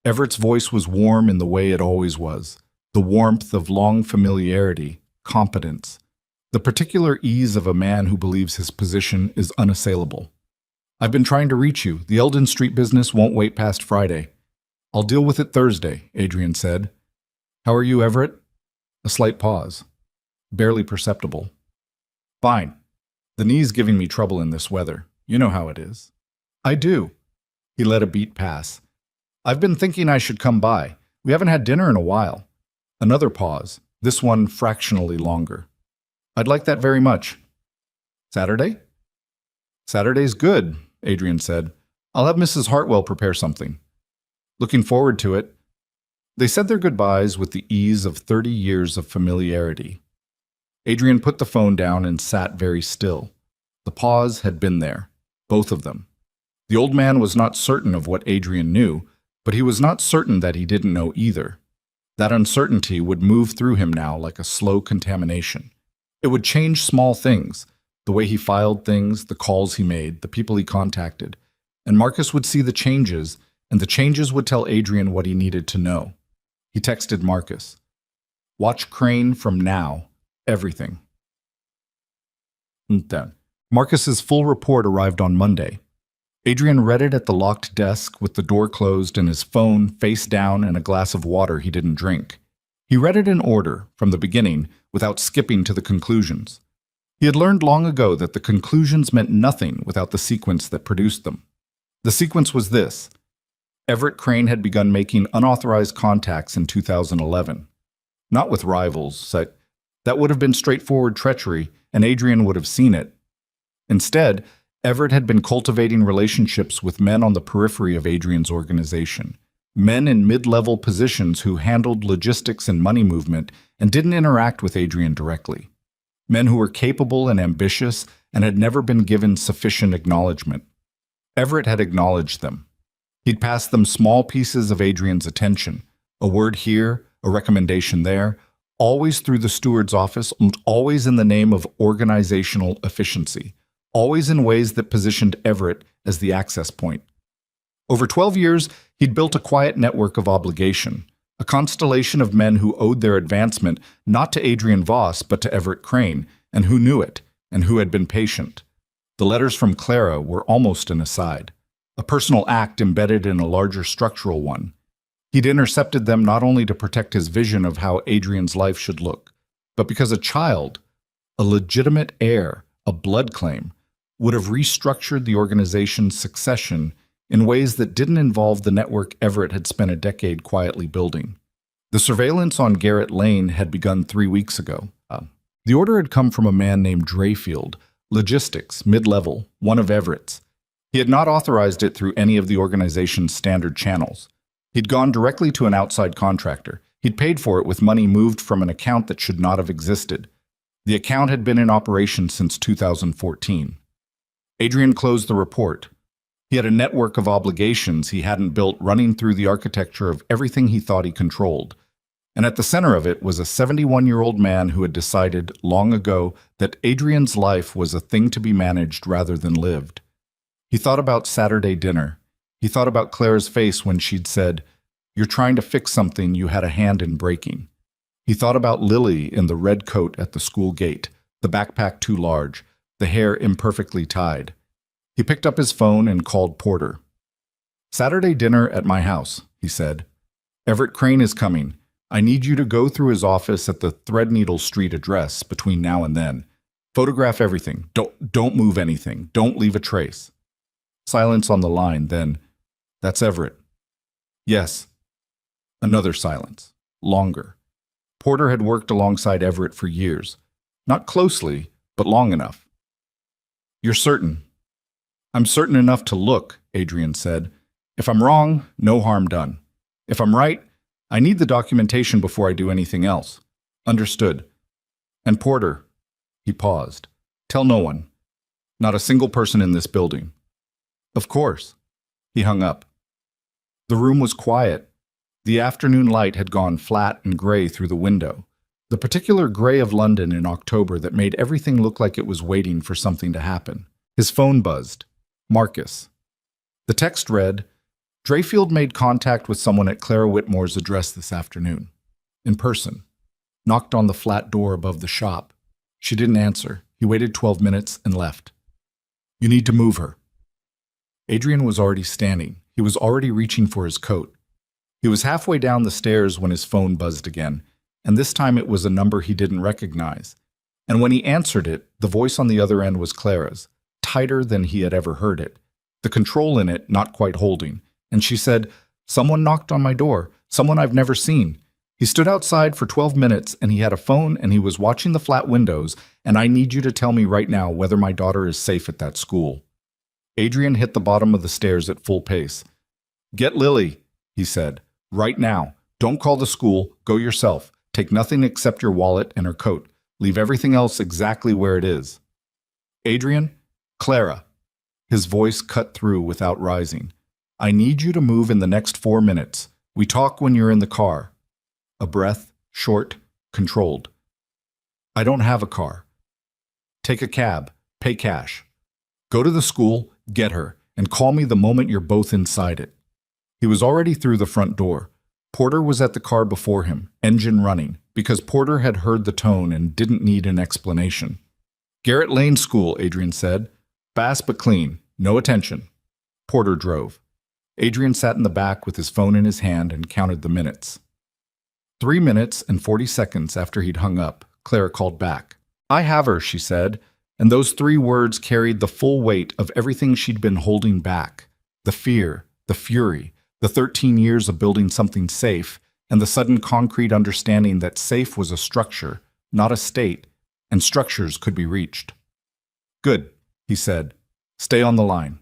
Everett's voice was warm in the way it always was, the warmth of long familiarity, competence, the particular ease of a man who believes his position is unassailable. I've been trying to reach you. The Eldon Street business won't wait past Friday. I'll deal with it Thursday, Adrian said. How are you, Everett? A slight pause. Barely perceptible. Fine. The knee's giving me trouble in this weather. You know how it is. I do. He let a beat pass. I've been thinking I should come by. We haven't had dinner in a while. Another pause, this one fractionally longer. I'd like that very much. Saturday? Saturday's good, Adrian said. I'll have Mrs. Hartwell prepare something. Looking forward to it. They said their goodbyes with the ease of 30 years of familiarity. Adrian put the phone down and sat very still. The pause had been there, both of them. The old man was not certain of what Adrian knew, but he was not certain that he didn't know either. That uncertainty would move through him now like a slow contamination. It would change small things, the way he filed things, the calls he made, the people he contacted. And Marcus would see the changes, and the changes would tell Adrian what he needed to know. He texted Marcus, "Watch Crane from now, everything." Then, Marcus's full report arrived on Monday. Adrian read it at the locked desk with the door closed and his phone face down and a glass of water he didn't drink. He read it in order, from the beginning, without skipping to the conclusions. He had learned long ago that the conclusions meant nothing without the sequence that produced them. The sequence was this. Everett Crane had begun making unauthorized contacts in 2011. Not with rivals. That would have been straightforward treachery, and Adrian would have seen it. Instead, Everett had been cultivating relationships with men on the periphery of Adrian's organization, men in mid-level positions who handled logistics and money movement and didn't interact with Adrian directly. Men who were capable and ambitious and had never been given sufficient acknowledgement. Everett had acknowledged them. He'd passed them small pieces of Adrian's attention, a word here, a recommendation there, always through the steward's office and always in the name of organizational efficiency, always in ways that positioned Everett as the access point. Over 12 years, he'd built a quiet network of obligation, a constellation of men who owed their advancement not to Adrian Voss but to Everett Crane, and who knew it, and who had been patient. The letters from Clara were almost an aside, a personal act embedded in a larger structural one. He'd intercepted them not only to protect his vision of how Adrian's life should look, but because a child, a legitimate heir, a blood claim, would have restructured the organization's succession in ways that didn't involve the network Everett had spent a decade quietly building. The surveillance on Garrett Lane had begun 3 weeks ago. The order had come from a man named Drayfield, logistics, mid-level, one of Everett's. He had not authorized it through any of the organization's standard channels. He'd gone directly to an outside contractor. He'd paid for it with money moved from an account that should not have existed. The account had been in operation since 2014. Adrian closed the report. He had a network of obligations he hadn't built running through the architecture of everything he thought he controlled. And at the center of it was a 71-year-old man who had decided long ago that Adrian's life was a thing to be managed rather than lived. He thought about Saturday dinner. He thought about Clara's face when she'd said, "You're trying to fix something you had a hand in breaking." He thought about Lily in the red coat at the school gate, the backpack too large, the hair imperfectly tied. He picked up his phone and called Porter. "Saturday dinner at my house," he said. "Everett Crane is coming. I need you to go through his office at the Threadneedle Street address between now and then. Photograph everything. Don't move anything. Don't leave a trace." Silence on the line, then, "That's Everett." "Yes." Another silence. Longer. Porter had worked alongside Everett for years. Not closely, but long enough. "You're certain?" "I'm certain enough to look," Adrian said. "If I'm wrong, no harm done. If I'm right, I need the documentation before I do anything else." "Understood." "And Porter," he paused, "tell no one. Not a single person in this building." "Of course." He hung up. The room was quiet. The afternoon light had gone flat and gray through the window, the particular gray of London in October that made everything look like it was waiting for something to happen. His phone buzzed. Marcus. The text read, "Drayfield made contact with someone at Clara Whitmore's address this afternoon. In person. Knocked on the flat door above the shop. She didn't answer. He waited 12 minutes and left. You need to move her." Adrian was already standing. He was already reaching for his coat. He was halfway down the stairs when his phone buzzed again, and this time it was a number he didn't recognize. And when he answered it, the voice on the other end was Clara's, tighter than he had ever heard it, the control in it not quite holding. And she said, "Someone knocked on my door, someone I've never seen. He stood outside for 12 minutes, and he had a phone, and he was watching the flat windows, and I need you to tell me right now whether my daughter is safe at that school." Adrian hit the bottom of the stairs at full pace. "Get Lily," he said. "Right now. Don't call the school. Go yourself. Take nothing except your wallet and her coat. Leave everything else exactly where it is." "Adrian? Clara." His voice cut through without rising. "I need you to move in the next 4 minutes. We talk when you're in the car." A breath, short, controlled. I don't have a car. Take a cab, pay cash. Go to the school, get her, and call me the moment you're both inside it. He was already through the front door. Porter was at the car before him, engine running, because Porter had heard the tone and didn't need an explanation. Garrett Lane School, Adrian said. Fast but clean, no attention. Porter drove. Adrian sat in the back with his phone in his hand and counted the minutes. 3 minutes and 40 seconds after he'd hung up, Clara called back. I have her, she said, and those 3 words carried the full weight of everything she'd been holding back. The fear, the fury, the 13 years of building something safe, and the sudden concrete understanding that safe was a structure, not a state, and structures could be reached. Good, he said. Stay on the line.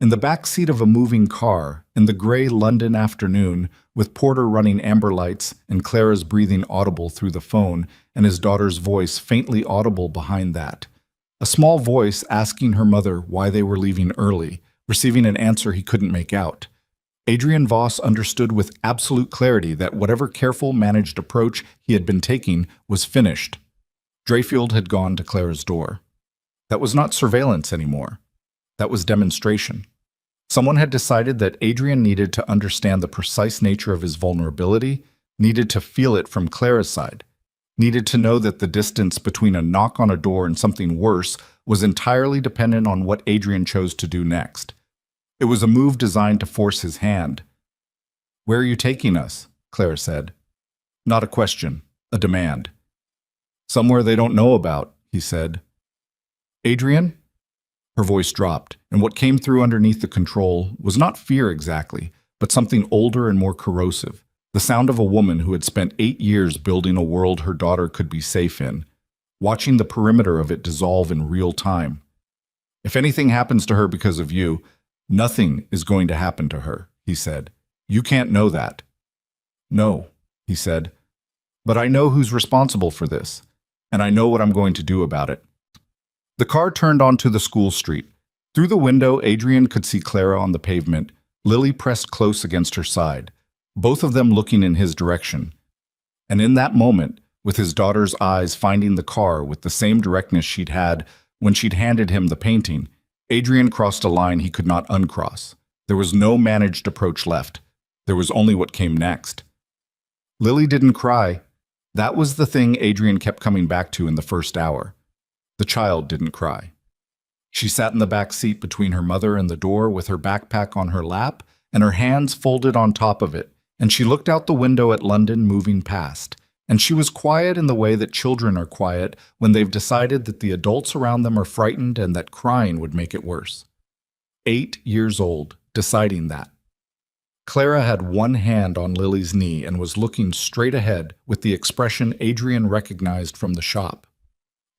In the back seat of a moving car, in the gray London afternoon, with Porter running amber lights and Clara's breathing audible through the phone and his daughter's voice faintly audible behind that. A small voice asking her mother why they were leaving early, receiving an answer he couldn't make out. Adrian Voss understood with absolute clarity that whatever careful, managed approach he had been taking was finished. Dreyfield had gone to Clara's door. That was not surveillance anymore. That was demonstration. Someone had decided that Adrian needed to understand the precise nature of his vulnerability, needed to feel it from Clara's side, needed to know that the distance between a knock on a door and something worse was entirely dependent on what Adrian chose to do next. It was a move designed to force his hand. Where are you taking us? Clara said. Not a question, a demand. Somewhere they don't know about, he said. Adrian? Her voice dropped, and what came through underneath the control was not fear exactly, but something older and more corrosive, the sound of a woman who had spent 8 years building a world her daughter could be safe in, watching the perimeter of it dissolve in real time. If anything happens to her because of you, nothing is going to happen to her, he said. You can't know that. No, he said, but I know who's responsible for this, and I know what I'm going to do about it. The car turned onto the school street. Through the window, Adrian could see Clara on the pavement, Lily pressed close against her side, both of them looking in his direction. And in that moment, with his daughter's eyes finding the car with the same directness she'd had when she'd handed him the painting, Adrian crossed a line he could not uncross. There was no managed approach left. There was only what came next. Lily didn't cry. That was the thing Adrian kept coming back to in the first hour. The child didn't cry. She sat in the back seat between her mother and the door with her backpack on her lap and her hands folded on top of it, and she looked out the window at London moving past, and she was quiet in the way that children are quiet when they've decided that the adults around them are frightened and that crying would make it worse. 8 years old, deciding that. Clara had one hand on Lily's knee and was looking straight ahead with the expression Adrian recognized from the shop.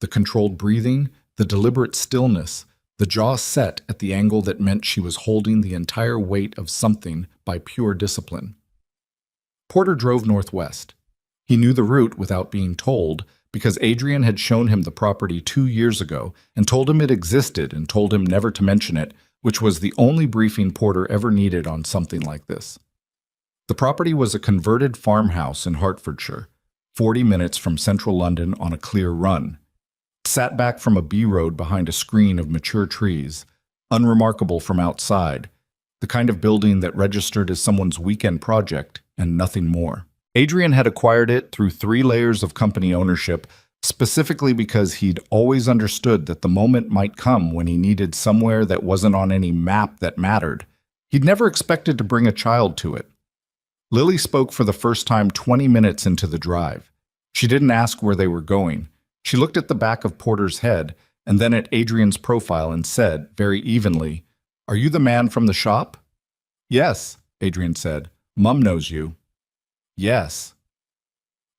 The controlled breathing, the deliberate stillness, the jaw set at the angle that meant she was holding the entire weight of something by pure discipline. Porter drove northwest. He knew the route without being told because Adrian had shown him the property 2 years ago and told him it existed and told him never to mention it, which was the only briefing Porter ever needed on something like this. The property was a converted farmhouse in Hertfordshire, 40 minutes from central London on a clear run. Sat back from a B-road behind a screen of mature trees, unremarkable from outside, the kind of building that registered as someone's weekend project and nothing more. Adrian had acquired it through 3 layers of company ownership, specifically because he'd always understood that the moment might come when he needed somewhere that wasn't on any map that mattered. He'd never expected to bring a child to it. Lily spoke for the first time 20 minutes into the drive. She didn't ask where they were going. She looked at the back of Porter's head and then at Adrian's profile and said, very evenly, "Are you the man from the shop?" "Yes," Adrian said. "Mum knows you." "Yes."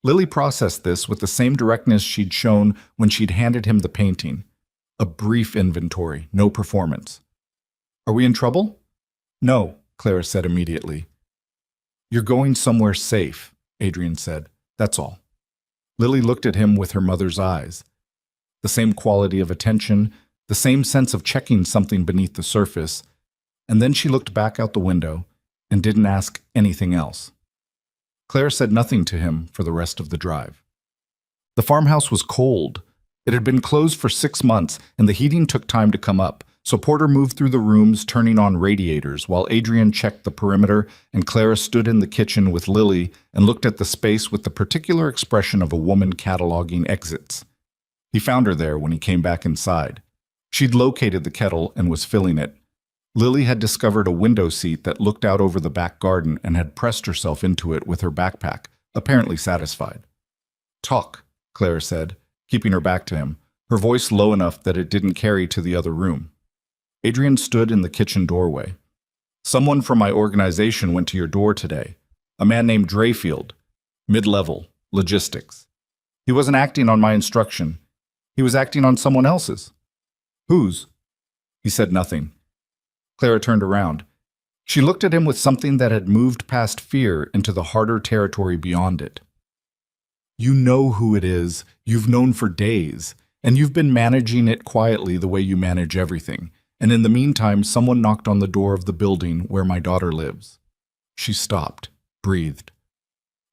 Lily processed this with the same directness she'd shown when she'd handed him the painting. A brief inventory, no performance. "Are we in trouble?" "No," Clara said immediately. "You're going somewhere safe," Adrian said. "That's all." Lily looked at him with her mother's eyes. The same quality of attention, the same sense of checking something beneath the surface, and then she looked back out the window and didn't ask anything else. Claire said nothing to him for the rest of the drive. The farmhouse was cold. It had been closed for 6 months, and the heating took time to come up, so Porter moved through the rooms, turning on radiators, while Adrian checked the perimeter and Clara stood in the kitchen with Lily and looked at the space with the particular expression of a woman cataloging exits. He found her there when he came back inside. She'd located the kettle and was filling it. Lily had discovered a window seat that looked out over the back garden and had pressed herself into it with her backpack, apparently satisfied. "Talk," Clara said, keeping her back to him, her voice low enough that it didn't carry to the other room. Adrian stood in the kitchen doorway. "Someone from my organization went to your door today. A man named Drayfield. Mid-level. Logistics. He wasn't acting on my instruction. He was acting on someone else's." "Whose?" He said nothing. Clara turned around. She looked at him with something that had moved past fear into the harder territory beyond it. "You know who it is. You've known for days, and you've been managing it quietly the way you manage everything. And in the meantime, someone knocked on the door of the building where my daughter lives." She stopped, breathed.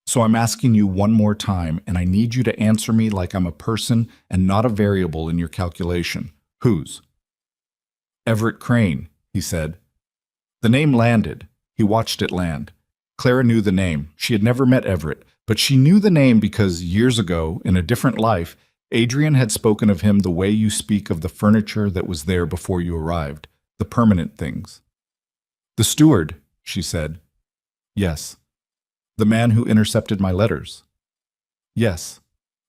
"So I'm asking you one more time, and I need you to answer me like I'm a person and not a variable in your calculation. Whose?" "Everett Crane," he said. The name landed. He watched it land. Clara knew the name. She had never met Everett, but she knew the name because years ago, in a different life, Adrian had spoken of him the way you speak of the furniture that was there before you arrived, the permanent things. "The steward," she said. "Yes." "The man who intercepted my letters." "Yes."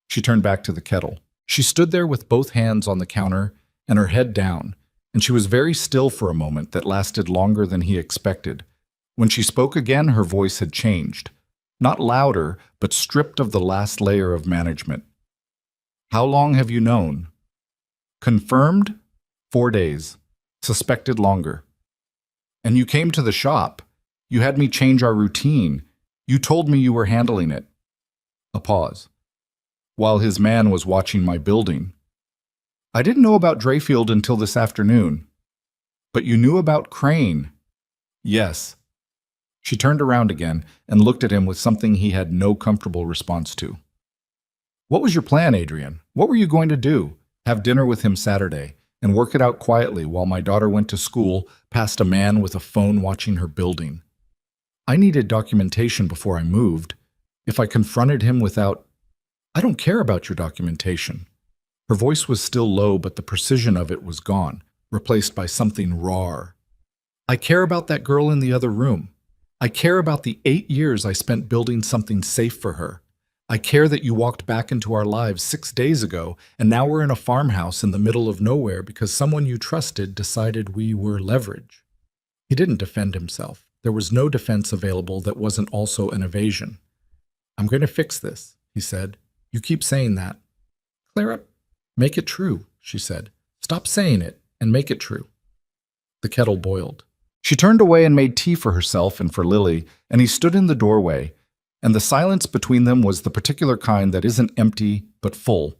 She turned back to the kettle. She stood there with both hands on the counter and her head down, and she was very still for a moment that lasted longer than he expected. When she spoke again, her voice had changed. Not louder, but stripped of the last layer of management. "How long have you known?" "Confirmed? 4 days. Suspected longer." "And you came to the shop. You had me change our routine. You told me you were handling it." A pause. "While his man was watching my building." "I didn't know about Drayfield until this afternoon." "But you knew about Crane." "Yes." She turned around again and looked at him with something he had no comfortable response to. "What was your plan, Adrian? What were you going to do? Have dinner with him Saturday and work it out quietly while my daughter went to school past a man with a phone watching her building? I needed documentation before I moved. If I confronted him without... I don't care about your documentation." Her voice was still low, but the precision of it was gone, replaced by something raw. "I care about that girl in the other room. I care about the 8 years I spent building something safe for her. I care that you walked back into our lives 6 days ago, and now we're in a farmhouse in the middle of nowhere because someone you trusted decided we were leverage." He didn't defend himself. There was no defense available that wasn't also an evasion. "I'm going to fix this," he said. "You keep saying that." "Clara, make it true," she said. "Stop saying it and make it true." The kettle boiled. She turned away and made tea for herself and for Lily, and he stood in the doorway, and the silence between them was the particular kind that isn't empty but full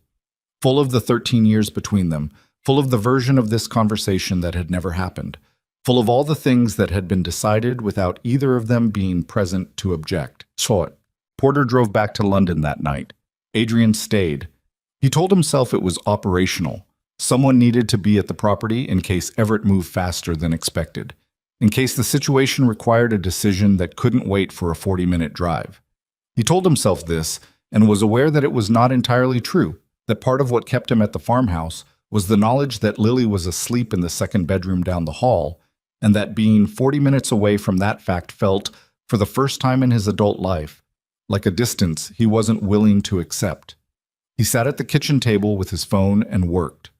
of the 13 years between them, full of the version of this conversation that had never happened, full of all the things that had been decided without either of them being present to object. Short. Porter drove back to London that night. Adrian stayed. He told himself it was operational. Someone needed to be at the property in case Everett moved faster than expected, in case the situation required a decision that couldn't wait for a 40-minute drive. He told himself this and was aware that it was not entirely true, that part of what kept him at the farmhouse was the knowledge that Lily was asleep in the second bedroom down the hall, and that being 40 minutes away from that fact felt, for the first time in his adult life, like a distance he wasn't willing to accept. He sat at the kitchen table with his phone and worked.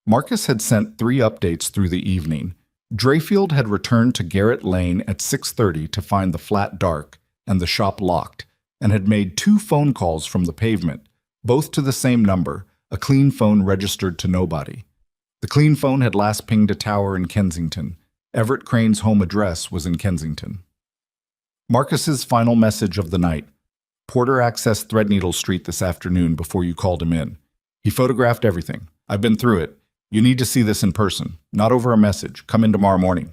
Marcus had sent 3 updates through the evening. Drayfield had returned to Garrett Lane at 6:30 to find the flat dark and the shop locked, and had made 2 phone calls from the pavement, both to the same number, a clean phone registered to nobody. The clean phone had last pinged a tower in Kensington. Everett Crane's home address was in Kensington. Marcus's final message of the night. "Porter accessed Threadneedle Street this afternoon before you called him in. He photographed everything. I've been through it. You need to see this in person, not over a message. Come in tomorrow morning."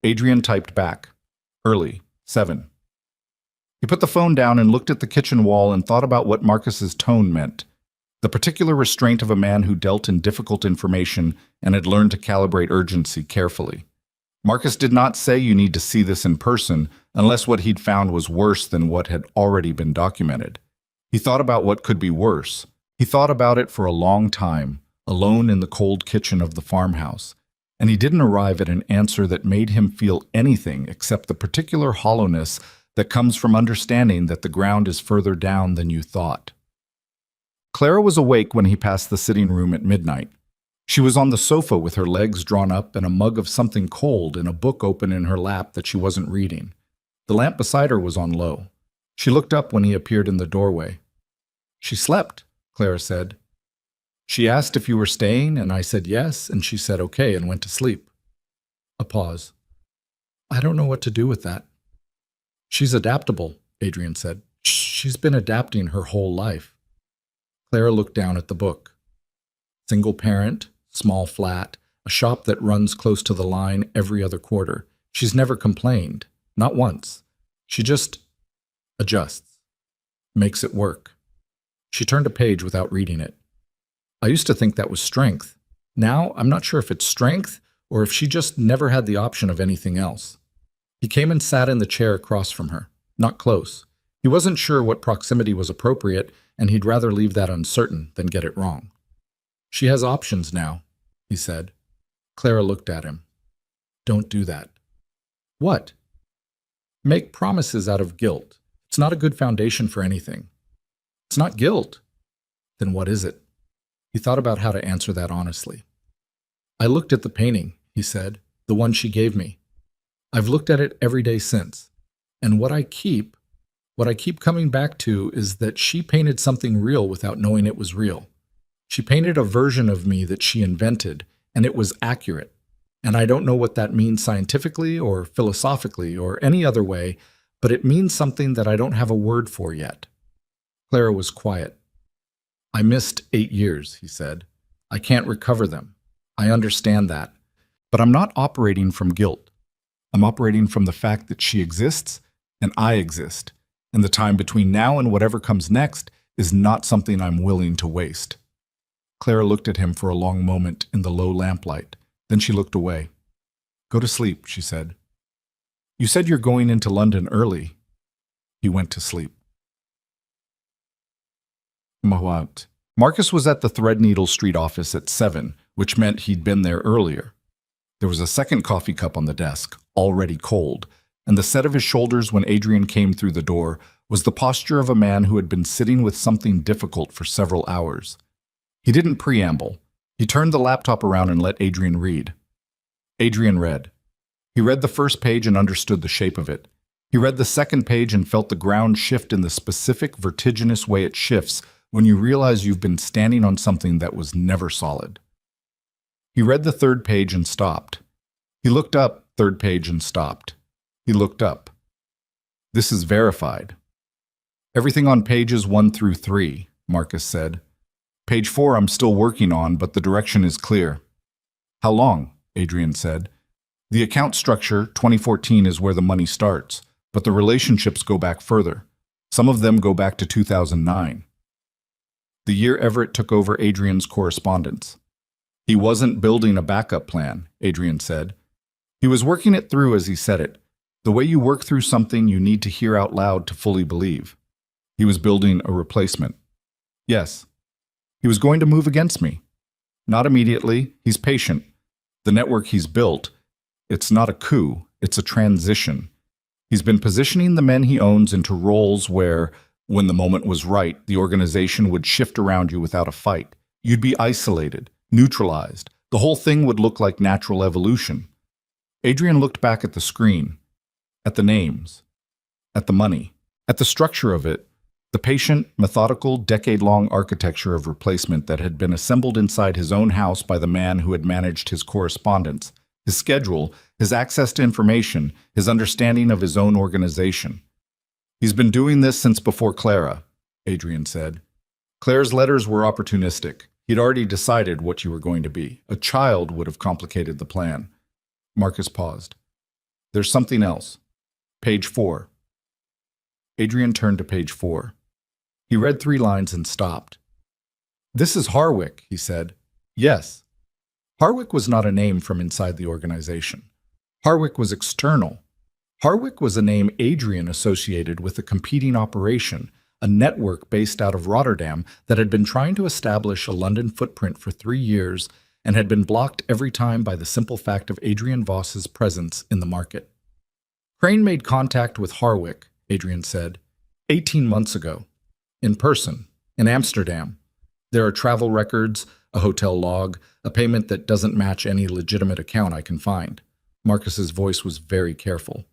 Adrian typed back. "Early, 7. He put the phone down and looked at the kitchen wall and thought about what Marcus's tone meant. The particular restraint of a man who dealt in difficult information and had learned to calibrate urgency carefully. Marcus did not say you need to see this in person unless what he'd found was worse than what had already been documented. He thought about what could be worse. He thought about it for a long time, alone in the cold kitchen of the farmhouse, and he didn't arrive at an answer that made him feel anything except the particular hollowness that comes from understanding that the ground is further down than you thought. Clara was awake when he passed the sitting room at midnight. She was on the sofa with her legs drawn up and a mug of something cold and a book open in her lap that she wasn't reading. The lamp beside her was on low. She looked up when he appeared in the doorway. "She slept," Clara said. "She asked if you were staying, and I said yes, and she said okay and went to sleep." A pause. "I don't know what to do with that." "She's adaptable," Adrian said. "She's been adapting her whole life." Clara looked down at the book. Single parent, small flat, a shop that runs close to the line every other quarter. She's never complained, not once. She just adjusts, makes it work. She turned a page without reading it. "I used to think that was strength. Now I'm not sure if it's strength or if she just never had the option of anything else." He came and sat in the chair across from her, not close. He wasn't sure what proximity was appropriate, and he'd rather leave that uncertain than get it wrong. "She has options now," he said. Clara looked at him. "Don't do that." "What?" "Make promises out of guilt. It's not a good foundation for anything." "It's not guilt." "Then what is it?" He thought about how to answer that honestly. "I looked at the painting," he said, "the one she gave me. I've looked at it every day since, and what I keep coming back to is that she painted something real without knowing it was real. She painted a version of me that she invented, and it was accurate. And I don't know what that means scientifically or philosophically or any other way, but it means something that I don't have a word for yet." Clara was quiet. "I missed 8 years," he said. "I can't recover them. I understand that. But I'm not operating from guilt. I'm operating from the fact that she exists and I exist, and the time between now and whatever comes next is not something I'm willing to waste." Clara looked at him for a long moment in the low lamplight. Then she looked away. "Go to sleep," she said. "You said you're going into London early." He went to sleep. Mahwat. Marcus was at the Threadneedle Street office at 7, which meant he'd been there earlier. There was a second coffee cup on the desk, already cold, and the set of his shoulders when Adrian came through the door was the posture of a man who had been sitting with something difficult for several hours. He didn't preamble. He turned the laptop around and let Adrian read. Adrian read. He read the first page and understood the shape of it. He read the second page and felt the ground shift in the specific, vertiginous way it shifts when you realize you've been standing on something that was never solid. He read the third page and stopped. He looked up, third page, and stopped. He looked up. "This is verified." "Everything on pages 1 through 3, Marcus said. "Page 4 I'm still working on, but the direction is clear." "How long?" Adrian said. "The account structure, 2014, is where the money starts, but the relationships go back further. Some of them go back to 2009. The year Everett took over Adrian's correspondence. He wasn't building a backup plan, Adrian said. He was working it through as he said it. The way you work through something you need to hear out loud to fully believe. He was building a replacement. Yes. He was going to move against me. Not immediately. He's patient. The network he's built, it's not a coup, it's a transition. He's been positioning the men he owns into roles where, when the moment was right, the organization would shift around you without a fight. You'd be isolated, neutralized. The whole thing would look like natural evolution. Adrian looked back at the screen, at the names, at the money, at the structure of it, the patient, methodical, decade-long architecture of replacement that had been assembled inside his own house by the man who had managed his correspondence, his schedule, his access to information, his understanding of his own organization. He's been doing this since before Clara, Adrian said. Clara's letters were opportunistic. He'd already decided what you were going to be. A child would have complicated the plan. Marcus paused. There's something else. Page 4. Adrian turned to page 4. He read 3 lines and stopped. "This is Harwick," he said. "Yes." Harwick was not a name from inside the organization. Harwick was external. Harwick was a name Adrian associated with a competing operation, a network based out of Rotterdam that had been trying to establish a London footprint for 3 years and had been blocked every time by the simple fact of Adrian Voss's presence in the market. Crane made contact with Harwick, Adrian said, 18 months ago, in person, in Amsterdam. There are travel records, a hotel log, a payment that doesn't match any legitimate account I can find. Marcus's voice was very careful.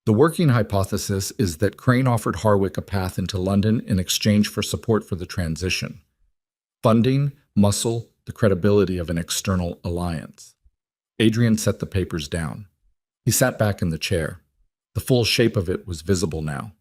The working hypothesis is that Crane offered Harwick a path into London in exchange for support for the transition. Funding, muscle, the credibility of an external alliance. Adrian set the papers down. He sat back in the chair. The full shape of it was visible now.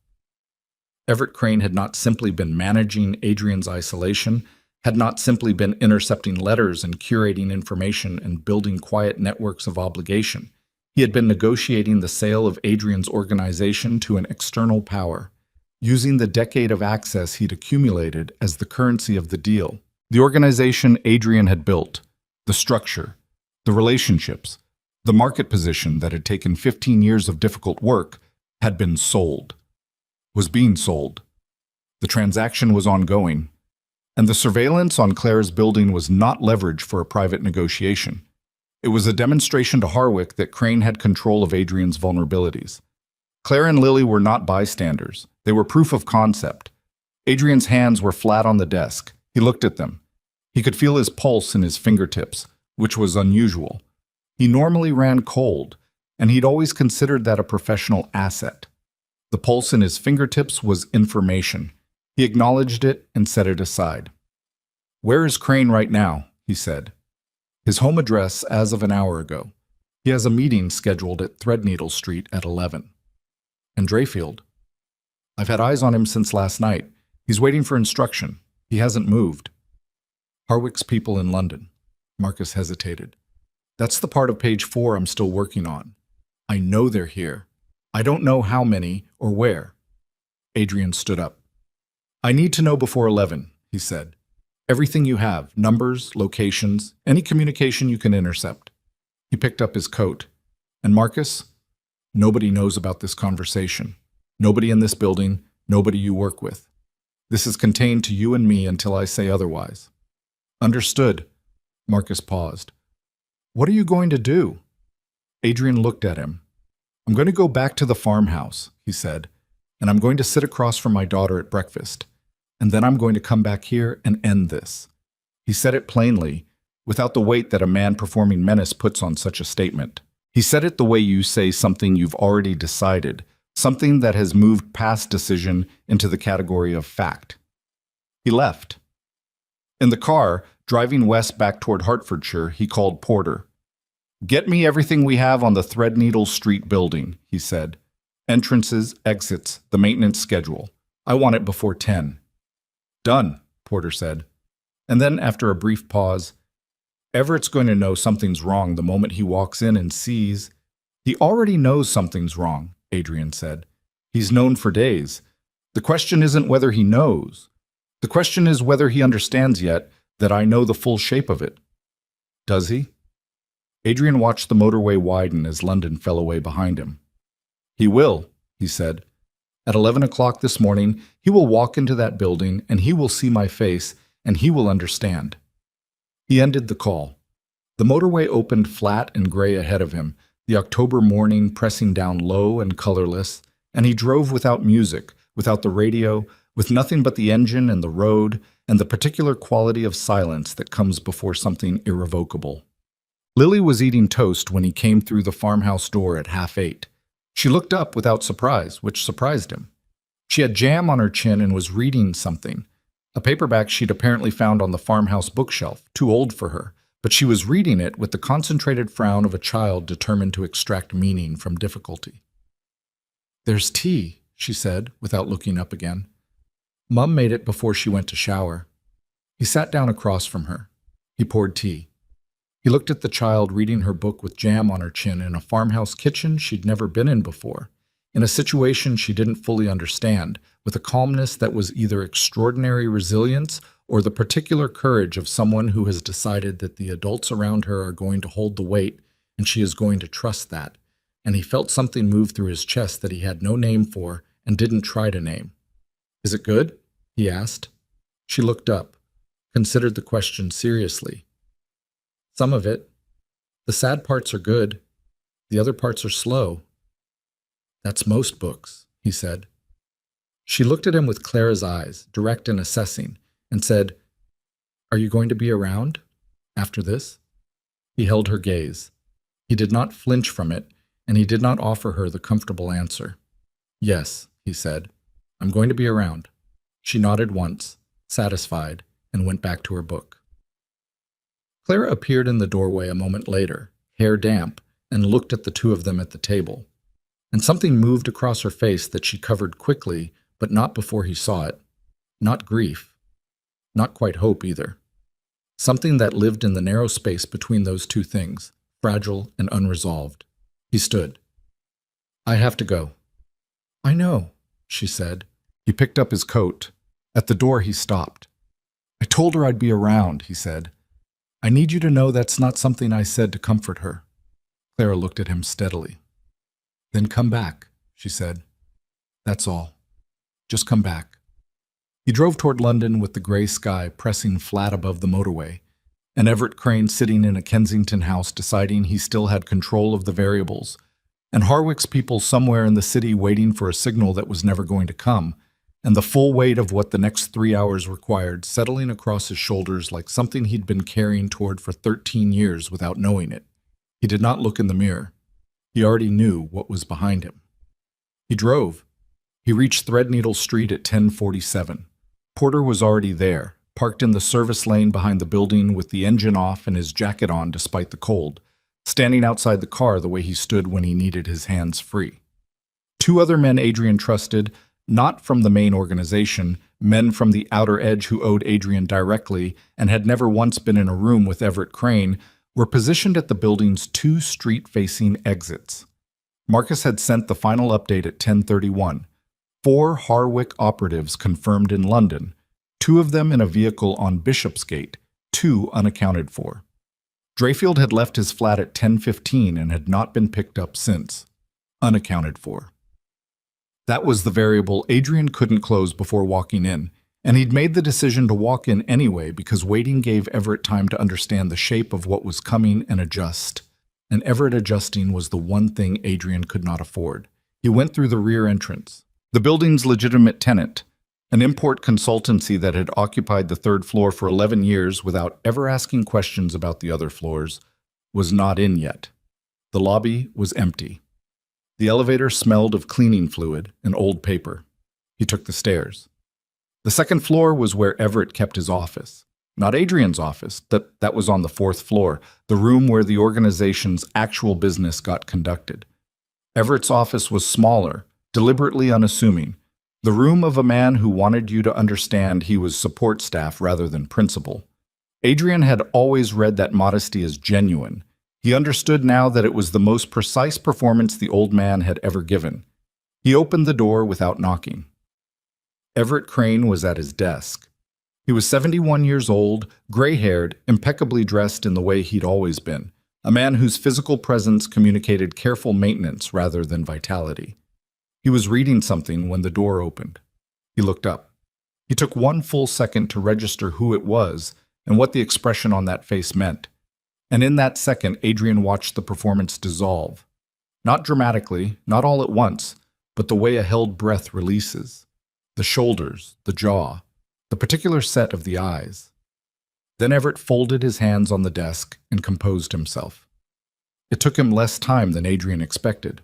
Everett Crane had not simply been managing Adrian's isolation, had not simply been intercepting letters and curating information and building quiet networks of obligation. He had been negotiating the sale of Adrian's organization to an external power, using the decade of access he'd accumulated as the currency of the deal. The organization Adrian had built, the structure, the relationships, the market position that had taken 15 years of difficult work, had been sold, was being sold. The transaction was ongoing, and the surveillance on Claire's building was not leverage for a private negotiation. It was a demonstration to Harwick that Crane had control of Adrian's vulnerabilities. Claire and Lily were not bystanders. They were proof of concept. Adrian's hands were flat on the desk. He looked at them. He could feel his pulse in his fingertips, which was unusual. He normally ran cold, and he'd always considered that a professional asset. The pulse in his fingertips was information. He acknowledged it and set it aside. "Where is Crane right now?" he said. "His home address as of an hour ago. He has a meeting scheduled at Threadneedle Street at 11. "And Drayfield?" "I've had eyes on him since last night. He's waiting for instruction. He hasn't moved." "Harwick's people in London." Marcus hesitated. "That's the part of page 4 I'm still working on. I know they're here. I don't know how many or where." Adrian stood up. "I need to know before 11, he said. "Everything you have, numbers, locations, any communication you can intercept." He picked up his coat. "And Marcus? Nobody knows about this conversation. Nobody in this building, nobody you work with. This is contained to you and me until I say otherwise." "Understood." Marcus paused. "What are you going to do?" Adrian looked at him. "I'm going to go back to the farmhouse," he said, "and I'm going to sit across from my daughter at breakfast. And then I'm going to come back here and end this." He said it plainly, without the weight that a man performing menace puts on such a statement. He said it the way you say something you've already decided, something that has moved past decision into the category of fact. He left. In the car, driving west back toward Hertfordshire, he called Porter. "Get me everything we have on the Threadneedle Street building," he said. "Entrances, exits, the maintenance schedule. I want it before 10. "Done," Porter said. And then, after a brief pause, "Everett's going to know something's wrong the moment he walks in and sees—" "He already knows something's wrong," Adrian said. "He's known for days. The question isn't whether he knows. The question is whether he understands yet that I know the full shape of it." "Does he?" Adrian watched the motorway widen as London fell away behind him. "He will," he said. "At 11 o'clock this morning, he will walk into that building, and he will see my face, and he will understand." He ended the call. The motorway opened flat and gray ahead of him, the October morning pressing down low and colorless, and he drove without music, without the radio, with nothing but the engine and the road, and the particular quality of silence that comes before something irrevocable. Lily was eating toast when he came through the farmhouse door at 7:30. She looked up without surprise, which surprised him. She had jam on her chin and was reading something, a paperback she'd apparently found on the farmhouse bookshelf, too old for her, but she was reading it with the concentrated frown of a child determined to extract meaning from difficulty. "There's tea," she said, without looking up again. "Mum made it before she went to shower." He sat down across from her. He poured tea. He looked at the child reading her book with jam on her chin in a farmhouse kitchen she'd never been in before. in a situation she didn't fully understand, with a calmness that was either extraordinary resilience or the particular courage of someone who has decided that the adults around her are going to hold the weight and she is going to trust that. And he felt something move through his chest that he had no name for and didn't try to name. "Is it good?" he asked. She looked up, considered the question seriously. "Some of it. The sad parts are good. The other parts are slow." "That's most books," he said. She looked at him with Clara's eyes, direct and assessing, and said, "Are you going to be around after this?" He held her gaze. He did not flinch from it, and he did not offer her the comfortable answer. "Yes," he said. "I'm going to be around." She nodded once, satisfied, and went back to her book. Clara appeared in the doorway a moment later, hair damp, and looked at the two of them at the table. And something moved across her face that she covered quickly, but not before he saw it. Not grief. Not quite hope either. Something that lived in the narrow space between those two things, fragile and unresolved. He stood. "I have to go." "I know," she said. He picked up his coat. At the door he stopped. "I told her I'd be around," he said. "I need you to know that's not something I said to comfort her." Clara looked at him steadily. "Then come back," she said. "That's all. Just come back." He drove toward London with the gray sky pressing flat above the motorway, and Everett Crane sitting in a Kensington house deciding he still had control of the variables, and Harwick's people somewhere in the city waiting for a signal that was never going to come, and the full weight of what the next 3 hours required settling across his shoulders like something he'd been carrying toward for 13 years without knowing it. He did not look in the mirror. He already knew what was behind him. He drove. He reached Threadneedle Street at 10:47. Porter was already there, parked in the service lane behind the building with the engine off and his jacket on despite the cold, standing outside the car the way he stood when he needed his hands free. Two other men Adrian trusted, not from the main organization, men from the outer edge who owed Adrian directly and had never once been in a room with Everett Crane, were positioned at the building's two street-facing exits. Marcus had sent the final update at 10:31. 4 Harwick operatives confirmed in London, 2 of them in a vehicle on Bishopsgate, 2 unaccounted for. Drayfield had left his flat at 10:15 and had not been picked up since. Unaccounted for. That was the variable Adrian couldn't close before walking in, and he'd made the decision to walk in anyway because waiting gave Everett time to understand the shape of what was coming and adjust. And Everett adjusting was the one thing Adrian could not afford. He went through the rear entrance. The building's legitimate tenant, an import consultancy that had occupied the 3rd floor for 11 years without ever asking questions about the other floors, was not in yet. The lobby was empty. The elevator smelled of cleaning fluid and old paper. He took the stairs. The 2nd floor was where Everett kept his office. Not Adrian's office, that was on the 4th floor, the room where the organization's actual business got conducted. Everett's office was smaller, deliberately unassuming, the room of a man who wanted you to understand he was support staff rather than principal. Adrian had always read that modesty as genuine. He understood now that it was the most precise performance the old man had ever given. He opened the door without knocking. Everett Crane was at his desk. He was 71 years old, gray-haired, impeccably dressed in the way he'd always been, a man whose physical presence communicated careful maintenance rather than vitality. He was reading something when the door opened. He looked up. He took one full second to register who it was and what the expression on that face meant. And in that second, Adrian watched the performance dissolve. Not dramatically, not all at once, but the way a held breath releases. The shoulders, the jaw, the particular set of the eyes. Then Everett folded his hands on the desk and composed himself. It took him less time than Adrian expected.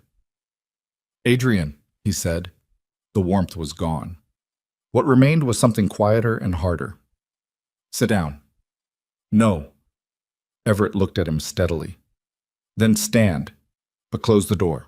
"Adrian," he said. The warmth was gone. What remained was something quieter and harder. "Sit down." "No." Everett looked at him steadily. "Then stand, but close the door."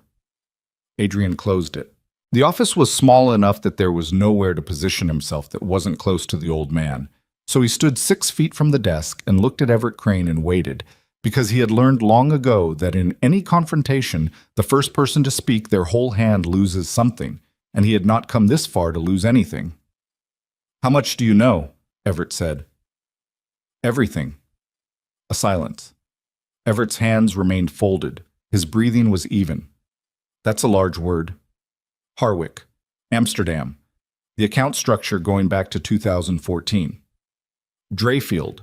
Adrian closed it. The office was small enough that there was nowhere to position himself that wasn't close to the old man, so he stood 6 feet from the desk and looked at Everett Crane and waited, because he had learned long ago that in any confrontation, the first person to speak, their whole hand loses something, and he had not come this far to lose anything. "How much do you know?" Everett said. "Everything." A silence. Everett's hands remained folded. His breathing was even. "That's a large word." Harwick, Amsterdam. The account structure going back to 2014. Drayfield.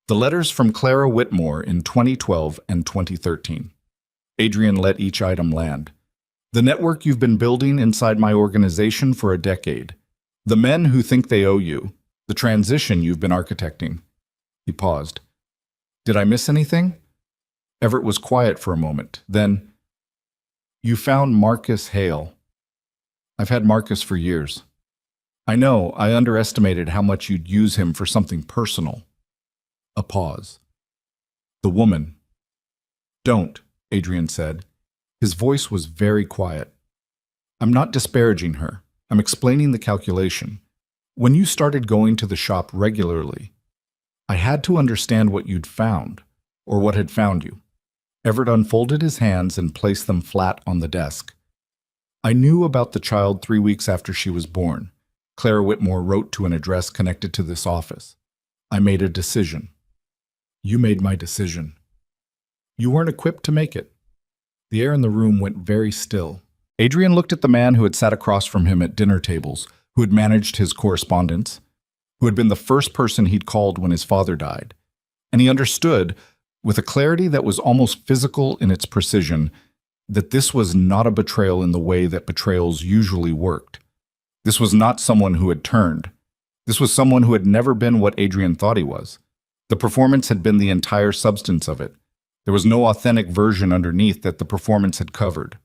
The letters from Clara Whitmore in 2012 and 2013. Adrian let each item land. "The network you've been building inside my organization for a decade. The men who think they owe you. The transition you've been architecting." He paused. "Did I miss anything?" Everett was quiet for a moment. Then, "You found Marcus Hale." "I've had Marcus for years." "I know, I underestimated how much you'd use him for something personal." A pause. "The woman." "Don't," Adrian said. His voice was very quiet. "I'm not disparaging her. I'm explaining the calculation. When you started going to the shop regularly, I had to understand what you'd found, or what had found you." Everett unfolded his hands and placed them flat on the desk. "I knew about the child 3 weeks after she was born. Clara Whitmore wrote to an address connected to this office. I made a decision." "You made my decision." "You weren't equipped to make it." The air in the room went very still. Adrian looked at the man who had sat across from him at dinner tables, who had managed his correspondence, who had been the first person he'd called when his father died. And he understood, with a clarity that was almost physical in its precision, that this was not a betrayal in the way that betrayals usually worked. This was not someone who had turned. This was someone who had never been what Adrian thought he was. The performance had been the entire substance of it. There was no authentic version underneath that the performance had covered.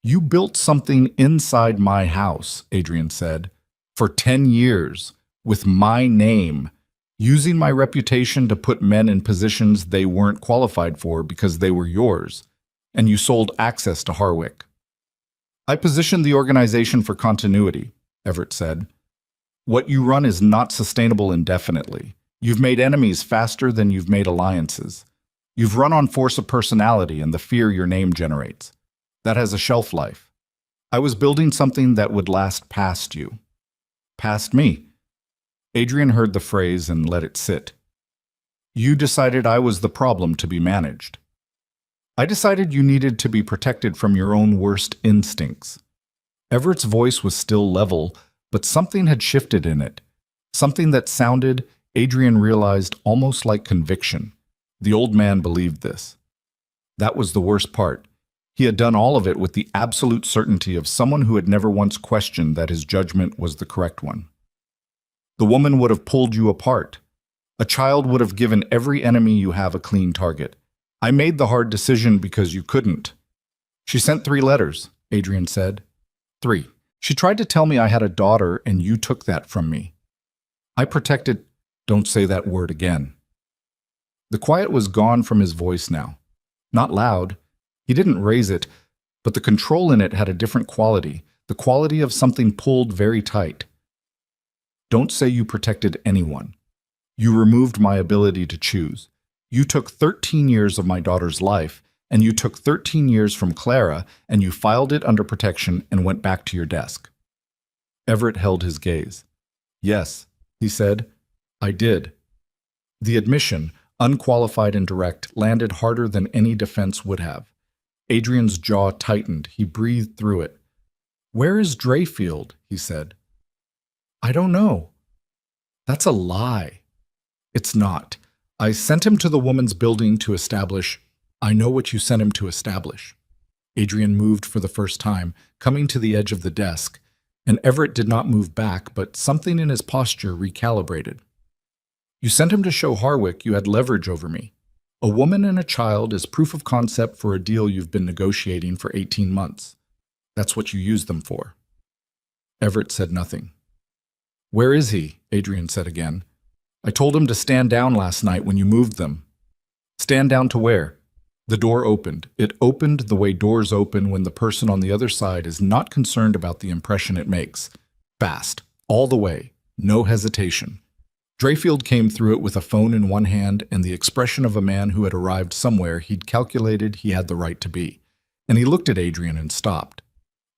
"You built something inside my house," Adrian said, "for 10 years, with my name, using my reputation to put men in positions they weren't qualified for because they were yours, and you sold access to Harwick." "I positioned the organization for continuity," Everett said. "What you run is not sustainable indefinitely. You've made enemies faster than you've made alliances. You've run on force of personality and the fear your name generates. That has a shelf life. I was building something that would last past you." "Past me?" Adrian heard the phrase and let it sit. "You decided I was the problem to be managed. I decided you needed to be protected from your own worst instincts." Everett's voice was still level, but something had shifted in it. Something that sounded, Adrian realized, almost like conviction. The old man believed this. That was the worst part. He had done all of it with the absolute certainty of someone who had never once questioned that his judgment was the correct one. "The woman would have pulled you apart. A child would have given every enemy you have a clean target. I made the hard decision because you couldn't." "She sent 3 letters," Adrian said. 3. "She tried to tell me I had a daughter and you took that from me. I protected—" "Don't say that word again." The quiet was gone from his voice now. Not loud. He didn't raise it, but the control in it had a different quality, the quality of something pulled very tight. "Don't say you protected anyone. You removed my ability to choose. You took 13 years of my daughter's life, and you took 13 years from Clara, and you filed it under protection and went back to your desk." Everett held his gaze. "Yes," he said, "I did." The admission, unqualified and direct, landed harder than any defense would have. Adrian's jaw tightened. He breathed through it. "Where is Drayfield?" he said. "I don't know." "That's a lie." "It's not. I sent him to the woman's building to establish—" "I know what you sent him to establish." Adrian moved for the first time, coming to the edge of the desk, and Everett did not move back, but something in his posture recalibrated. "You sent him to show Harwick you had leverage over me. A woman and a child is proof of concept for a deal you've been negotiating for 18 months. That's what you used them for." Everett said nothing. "Where is he?" Adrian said again. "I told him to stand down last night when you moved them." "Stand down to where?" The door opened. It opened the way doors open when the person on the other side is not concerned about the impression it makes. Fast. All the way. No hesitation. Drayfield came through it with a phone in one hand and the expression of a man who had arrived somewhere he'd calculated he had the right to be. And he looked at Adrian and stopped.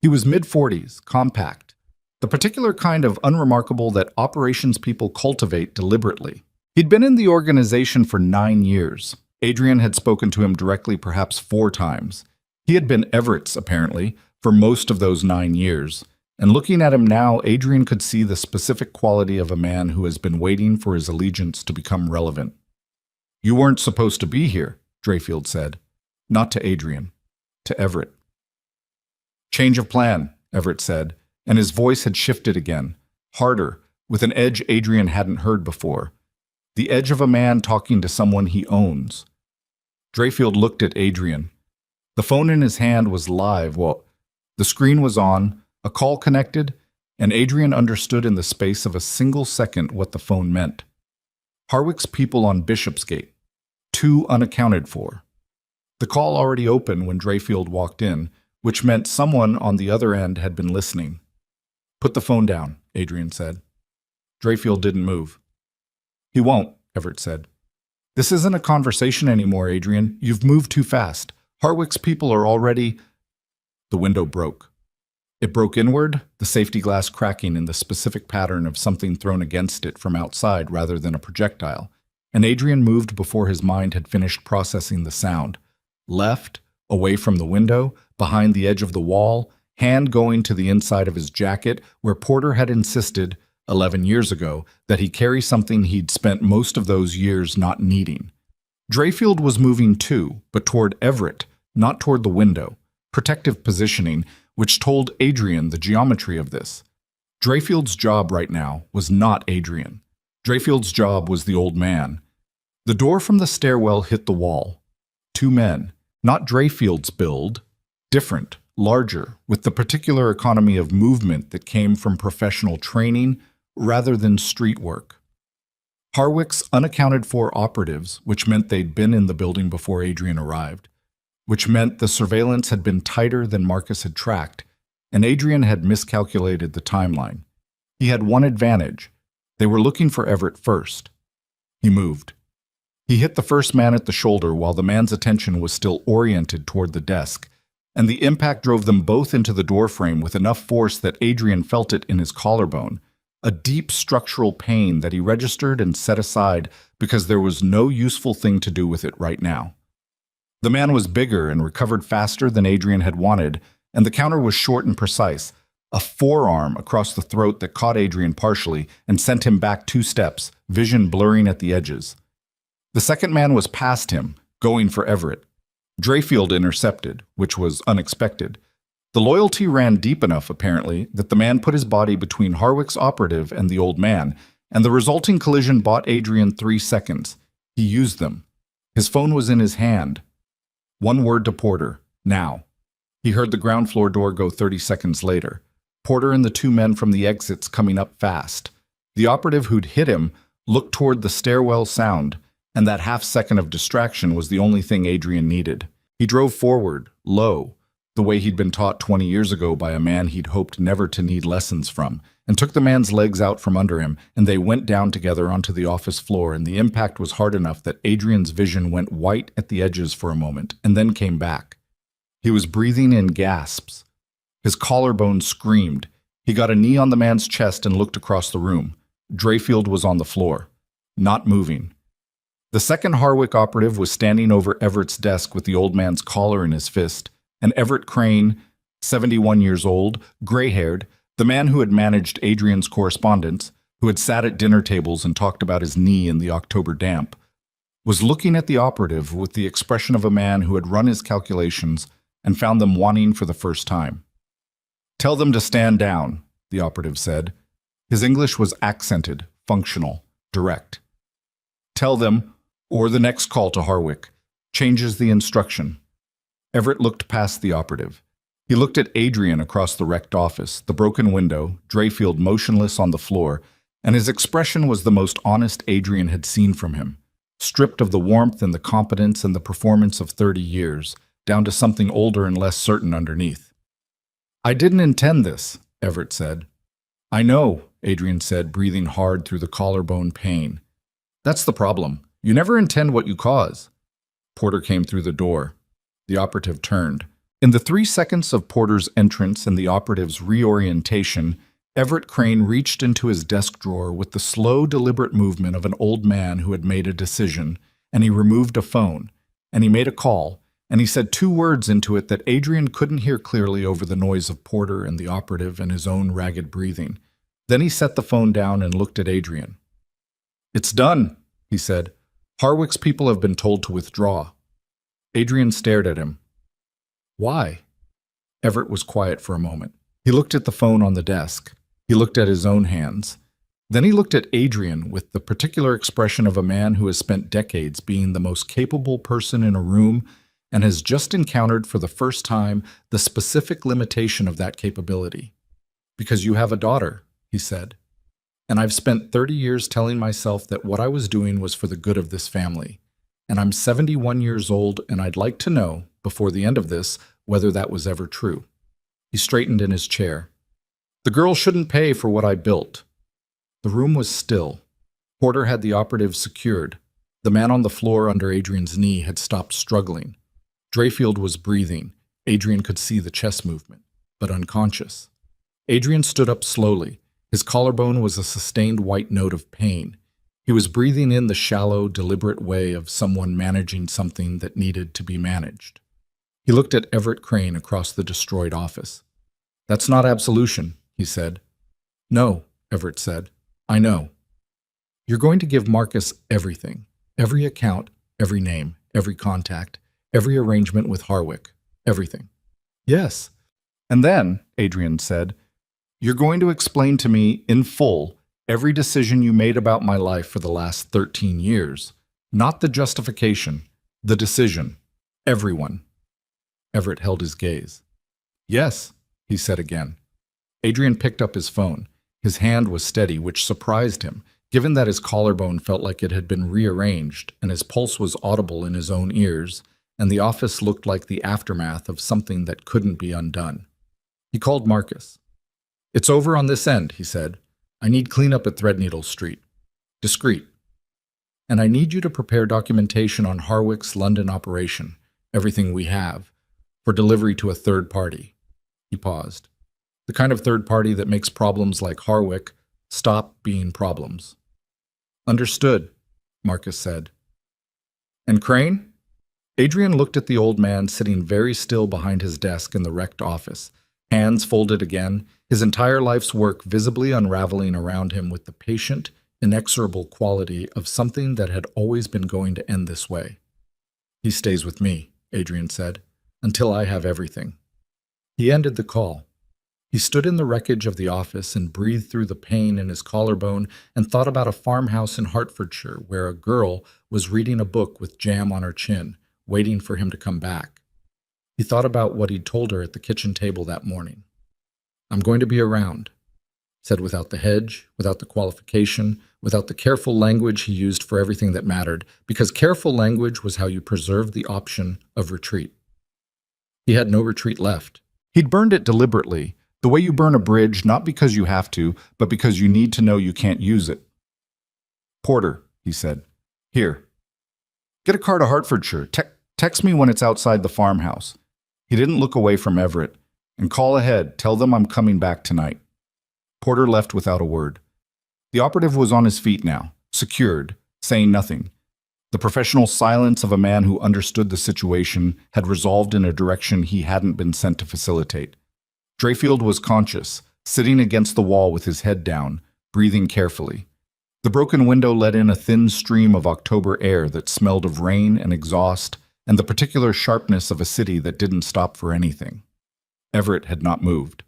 He was mid-40s, compact, the particular kind of unremarkable that operations people cultivate deliberately. He'd been in the organization for 9 years. Adrian had spoken to him directly perhaps 4 times. He had been Everett's, apparently, for most of those 9 years. And looking at him now, Adrian could see the specific quality of a man who has been waiting for his allegiance to become relevant. "You weren't supposed to be here," Drayfield said. Not to Adrian, to Everett. "Change of plan," Everett said, and his voice had shifted again, harder, with an edge Adrian hadn't heard before. The edge of a man talking to someone he owns. Drayfield looked at Adrian. The phone in his hand was live. Well, the screen was on, a call connected, and Adrian understood in the space of a single second what the phone meant. Harwick's people on Bishopsgate. 2 unaccounted for. The call already open when Drayfield walked in, which meant someone on the other end had been listening. "Put the phone down," Adrian said. Drayfield didn't move. "He won't," Everett said. "This isn't a conversation anymore, Adrian. You've moved too fast. Harwick's people are already—" The window broke. It broke inward, the safety glass cracking in the specific pattern of something thrown against it from outside rather than a projectile, and Adrian moved before his mind had finished processing the sound. Left, away from the window, behind the edge of the wall, hand going to the inside of his jacket, where Porter had insisted, 11 years ago, that he carry something he'd spent most of those years not needing. Drayfield was moving too, but toward Everett, not toward the window. Protective positioning, which told Adrian the geometry of this. Drayfield's job right now was not Adrian. Drayfield's job was the old man. The door from the stairwell hit the wall. 2 men, not Drayfield's build, different, larger, with the particular economy of movement that came from professional training rather than street work. Harwick's unaccounted-for operatives, which meant they'd been in the building before Adrian arrived, which meant the surveillance had been tighter than Marcus had tracked, and Adrian had miscalculated the timeline. He had one advantage. They were looking for Everett first. He moved. He hit the first man at the shoulder while the man's attention was still oriented toward the desk, and the impact drove them both into the doorframe with enough force that Adrian felt it in his collarbone, a deep structural pain that he registered and set aside because there was no useful thing to do with it right now. The man was bigger and recovered faster than Adrian had wanted, and the counter was short and precise, a forearm across the throat that caught Adrian partially and sent him back 2 steps, vision blurring at the edges. The second man was past him, going for Everett. Drayfield intercepted, which was unexpected. The loyalty ran deep enough, apparently, that the man put his body between Harwick's operative and the old man, and the resulting collision bought Adrian 3 seconds. He used them. His phone was in his hand. 1 word to Porter, now. He heard the ground floor door go 30 seconds later. Porter and the 2 men from the exits coming up fast. The operative who'd hit him looked toward the stairwell sound, and that half-second of distraction was the only thing Adrian needed. He drove forward, low, the way he'd been taught 20 years ago by a man he'd hoped never to need lessons from, and took the man's legs out from under him, and they went down together onto the office floor, and the impact was hard enough that Adrian's vision went white at the edges for a moment, and then came back. He was breathing in gasps. His collarbone screamed. He got a knee on the man's chest and looked across the room. Drayfield was on the floor, not moving. The second Harwick operative was standing over Everett's desk with the old man's collar in his fist, and Everett Crane, 71 years old, gray-haired, the man who had managed Adrian's correspondence, who had sat at dinner tables and talked about his knee in the October damp, was looking at the operative with the expression of a man who had run his calculations and found them wanting for the first time. "Tell them to stand down," the operative said. His English was accented, functional, direct. "Tell them, or the next call to Harwick, changes the instruction." Everett looked past the operative. He looked at Adrian across the wrecked office, the broken window, Drayfield motionless on the floor, and his expression was the most honest Adrian had seen from him, stripped of the warmth and the competence and the performance of 30 years, down to something older and less certain underneath. "I didn't intend this," Everett said. "I know," Adrian said, breathing hard through the collarbone pain. That's the problem. You never intend what you cause. Porter came through the door. The operative turned. In the 3 seconds of Porter's entrance and the operative's reorientation, Everett Crane reached into his desk drawer with the slow, deliberate movement of an old man who had made a decision, and he removed a phone, and he made a call, and he said 2 words into it that Adrian couldn't hear clearly over the noise of Porter and the operative and his own ragged breathing. Then he set the phone down and looked at Adrian. "It's done," he said. "Harwick's people have been told to withdraw." Adrian stared at him. "Why?" Everett was quiet for a moment. He looked at the phone on the desk. He looked at his own hands. Then he looked at Adrian with the particular expression of a man who has spent decades being the most capable person in a room and has just encountered for the first time the specific limitation of that capability. "Because you have a daughter," he said. "And I've spent 30 years telling myself that what I was doing was for the good of this family. And I'm 71 years old, and I'd like to know, before the end of this, whether that was ever true." He straightened in his chair. "The girl shouldn't pay for what I built." The room was still. Porter had the operative secured. The man on the floor under Adrian's knee had stopped struggling. Drayfield was breathing. Adrian could see the chest movement, but unconscious. Adrian stood up slowly. His collarbone was a sustained white note of pain. He was breathing in the shallow, deliberate way of someone managing something that needed to be managed. He looked at Everett Crane across the destroyed office. "That's not absolution," he said. "No," Everett said. "I know. You're going to give Marcus everything. Every account, every name, every contact, every arrangement with Harwick. Everything." "Yes." "And then," Adrian said, "you're going to explain to me in full every decision you made about my life for the last 13 years. Not the justification, the decision. Everyone." Everett held his gaze. "Yes," he said again. Adrian picked up his phone. His hand was steady, which surprised him, given that his collarbone felt like it had been rearranged and his pulse was audible in his own ears, and the office looked like the aftermath of something that couldn't be undone. He called Marcus. "It's over on this end," he said. "I need cleanup at Threadneedle Street. Discreet. And I need you to prepare documentation on Harwick's London operation, everything we have, for delivery to a third party." He paused. "The kind of third party that makes problems like Harwick stop being problems." "Understood," Marcus said. "And Crane?" Adrian looked at the old man sitting very still behind his desk in the wrecked office, hands folded again, his entire life's work visibly unraveling around him with the patient, inexorable quality of something that had always been going to end this way. "He stays with me," Adrian said, "until I have everything." He ended the call. He stood in the wreckage of the office and breathed through the pain in his collarbone and thought about a farmhouse in Hertfordshire where a girl was reading a book with jam on her chin, waiting for him to come back. He thought about what he'd told her at the kitchen table that morning. "I'm going to be around," said without the hedge, without the qualification, without the careful language he used for everything that mattered, because careful language was how you preserved the option of retreat. He had no retreat left. He'd burned it deliberately, the way you burn a bridge, not because you have to, but because you need to know you can't use it. "Porter," he said, "here. Get a car to Hertfordshire. Text me when it's outside the farmhouse." He didn't look away from Everett. "And call ahead. Tell them I'm coming back tonight." Porter left without a word. The operative was on his feet now, secured, saying nothing. The professional silence of a man who understood the situation had resolved in a direction he hadn't been sent to facilitate. Drayfield was conscious, sitting against the wall with his head down, breathing carefully. The broken window let in a thin stream of October air that smelled of rain and exhaust and the particular sharpness of a city that didn't stop for anything. Everett had not moved.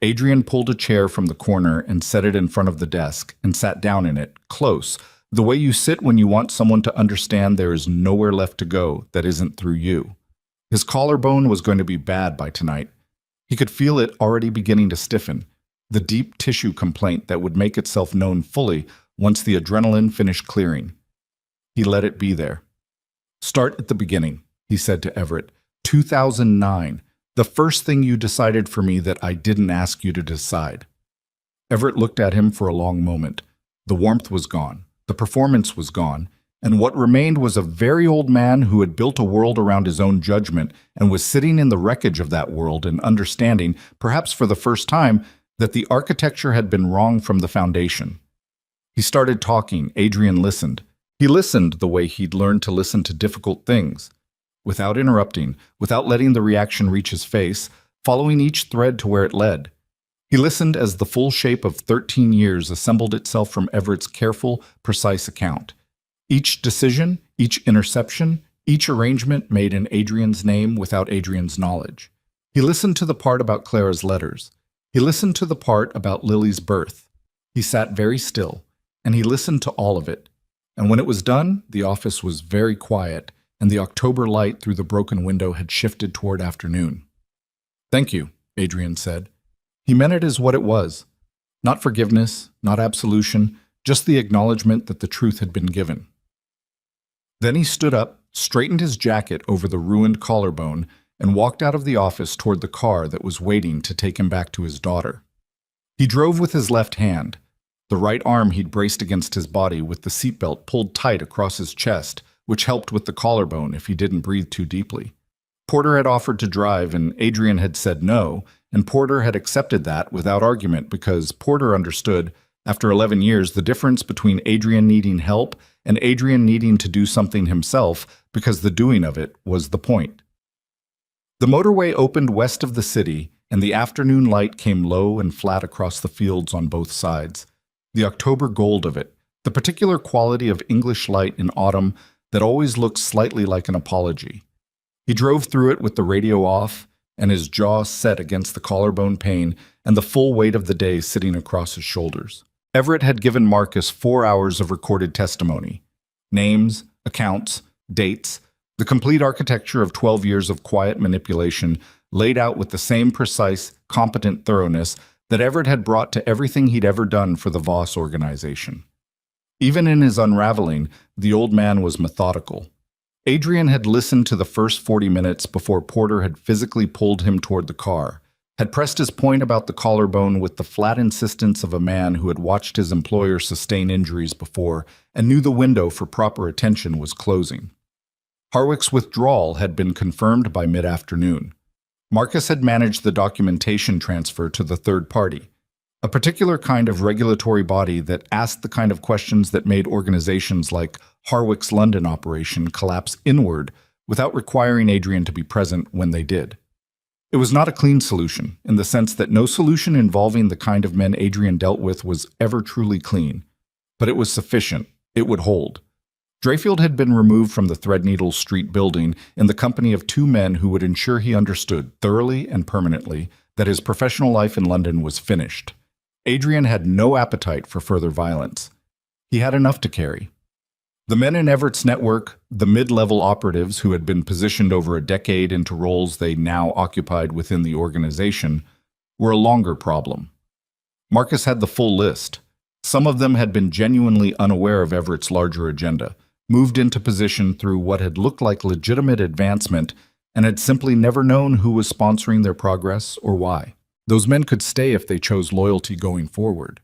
Adrian pulled a chair from the corner and set it in front of the desk and sat down in it, close, the way you sit when you want someone to understand there is nowhere left to go that isn't through you. His collarbone was going to be bad by tonight. He could feel it already beginning to stiffen, the deep tissue complaint that would make itself known fully once the adrenaline finished clearing. He let it be there. "Start at the beginning," he said to Everett. 2009, the first thing you decided for me that I didn't ask you to decide. Everett looked at him for a long moment. The warmth was gone. The performance was gone. And what remained was a very old man who had built a world around his own judgment and was sitting in the wreckage of that world and understanding, perhaps for the first time, that the architecture had been wrong from the foundation. He started talking. Adrian listened. He listened the way he'd learned to listen to difficult things, without interrupting, without letting the reaction reach his face, following each thread to where it led. He listened as the full shape of 13 years assembled itself from Everett's careful, precise account. Each decision, each interception, each arrangement made in Adrian's name without Adrian's knowledge. He listened to the part about Clara's letters. He listened to the part about Lily's birth. He sat very still, and he listened to all of it. And when it was done, the office was very quiet, and the October light through the broken window had shifted toward afternoon. "Thank you," Adrian said. He meant it as what it was. Not forgiveness, not absolution, just the acknowledgement that the truth had been given. Then he stood up, straightened his jacket over the ruined collarbone, and walked out of the office toward the car that was waiting to take him back to his daughter. He drove with his left hand. The right arm he'd braced against his body with the seatbelt pulled tight across his chest, which helped with the collarbone if he didn't breathe too deeply. Porter had offered to drive, and Adrian had said no, and Porter had accepted that without argument because Porter understood, after 11 years, the difference between Adrian needing help and Adrian needing to do something himself because the doing of it was the point. The motorway opened west of the city, and the afternoon light came low and flat across the fields on both sides. The October gold of it, the particular quality of English light in autumn that always looks slightly like an apology. He drove through it with the radio off, and his jaw set against the collarbone pain and the full weight of the day sitting across his shoulders. Everett had given Marcus 4 hours of recorded testimony. Names, accounts, dates, the complete architecture of 12 years of quiet manipulation laid out with the same precise, competent thoroughness that Everett had brought to everything he'd ever done for the Voss organization. Even in his unraveling, the old man was methodical. Adrian had listened to the first 40 minutes before Porter had physically pulled him toward the car, had pressed his point about the collarbone with the flat insistence of a man who had watched his employer sustain injuries before and knew the window for proper attention was closing. Harwick's withdrawal had been confirmed by mid-afternoon. Marcus had managed the documentation transfer to the third party, a particular kind of regulatory body that asked the kind of questions that made organizations like Harwick's London operation collapse inward without requiring Adrian to be present when they did. It was not a clean solution, in the sense that no solution involving the kind of men Adrian dealt with was ever truly clean. But it was sufficient. It would hold. Drayfield had been removed from the Threadneedle Street building in the company of 2 men who would ensure he understood, thoroughly and permanently, that his professional life in London was finished. Adrian had no appetite for further violence. He had enough to carry. The men in Everett's network, the mid-level operatives who had been positioned over a decade into roles they now occupied within the organization, were a longer problem. Marcus had the full list. Some of them had been genuinely unaware of Everett's larger agenda, moved into position through what had looked like legitimate advancement, and had simply never known who was sponsoring their progress or why. Those men could stay if they chose loyalty going forward.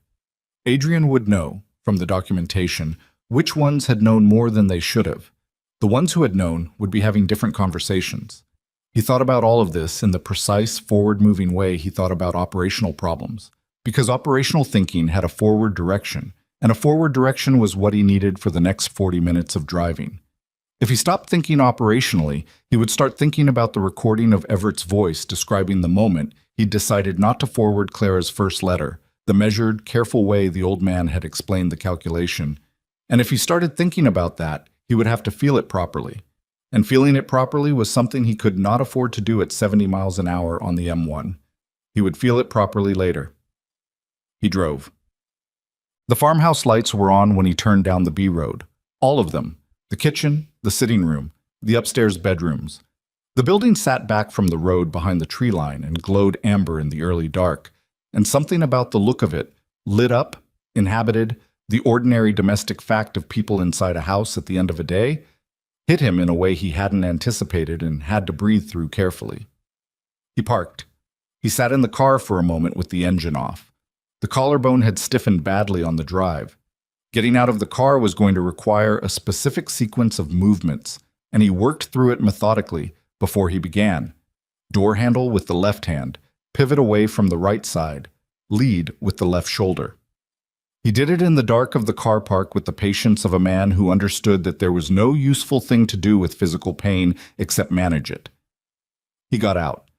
Adrian would know, from the documentation, which ones had known more than they should have. The ones who had known would be having different conversations. He thought about all of this in the precise, forward-moving way he thought about operational problems, because operational thinking had a forward direction, and a forward direction was what he needed for the next 40 minutes of driving. If he stopped thinking operationally, he would start thinking about the recording of Everett's voice describing the moment he'd decided not to forward Clara's first letter, the measured, careful way the old man had explained the calculation. And if he started thinking about that, he would have to feel it properly. And feeling it properly was something he could not afford to do at 70 miles an hour on the M1. He would feel it properly later. He drove. The farmhouse lights were on when he turned down the B road. All of them. The kitchen, the sitting room, the upstairs bedrooms. The building sat back from the road behind the tree line and glowed amber in the early dark, and something about the look of it, lit up, inhabited, the ordinary domestic fact of people inside a house at the end of a day, hit him in a way he hadn't anticipated and had to breathe through carefully. He parked. He sat in the car for a moment with the engine off. The collarbone had stiffened badly on the drive. Getting out of the car was going to require a specific sequence of movements, and he worked through it methodically before he began. Door handle with the left hand, pivot away from the right side, lead with the left shoulder. He did it in the dark of the car park with the patience of a man who understood that there was no useful thing to do with physical pain except manage it. He got out.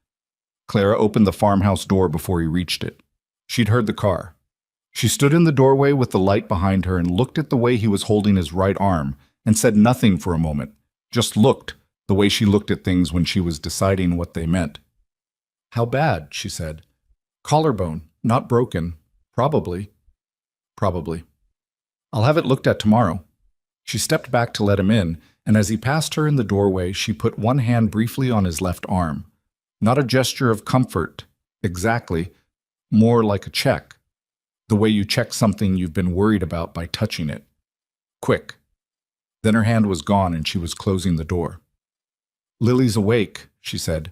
Clara opened the farmhouse door before he reached it. She'd heard the car. She stood in the doorway with the light behind her and looked at the way he was holding his right arm and said nothing for a moment, just looked the way she looked at things when she was deciding what they meant. "How bad?" she said. "Collarbone, not broken. Probably. Probably. I'll have it looked at tomorrow." She stepped back to let him in, and as he passed her in the doorway, she put one hand briefly on his left arm. Not a gesture of comfort, exactly, more like a check. The way you check something you've been worried about by touching it. Quick. Then her hand was gone and she was closing the door. "Lily's awake," she said.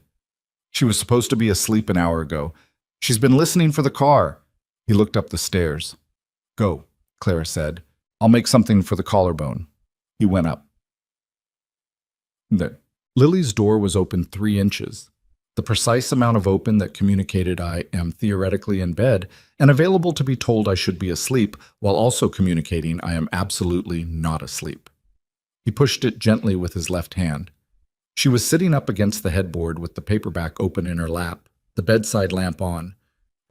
"She was supposed to be asleep an hour ago. She's been listening for the car." He looked up the stairs. "Go," Clara said. "I'll make something for the collarbone." He went up. Lily's door was open 3 inches. The precise amount of open that communicated I am theoretically in bed and available to be told I should be asleep, while also communicating I am absolutely not asleep. He pushed it gently with his left hand. She was sitting up against the headboard with the paperback open in her lap, the bedside lamp on,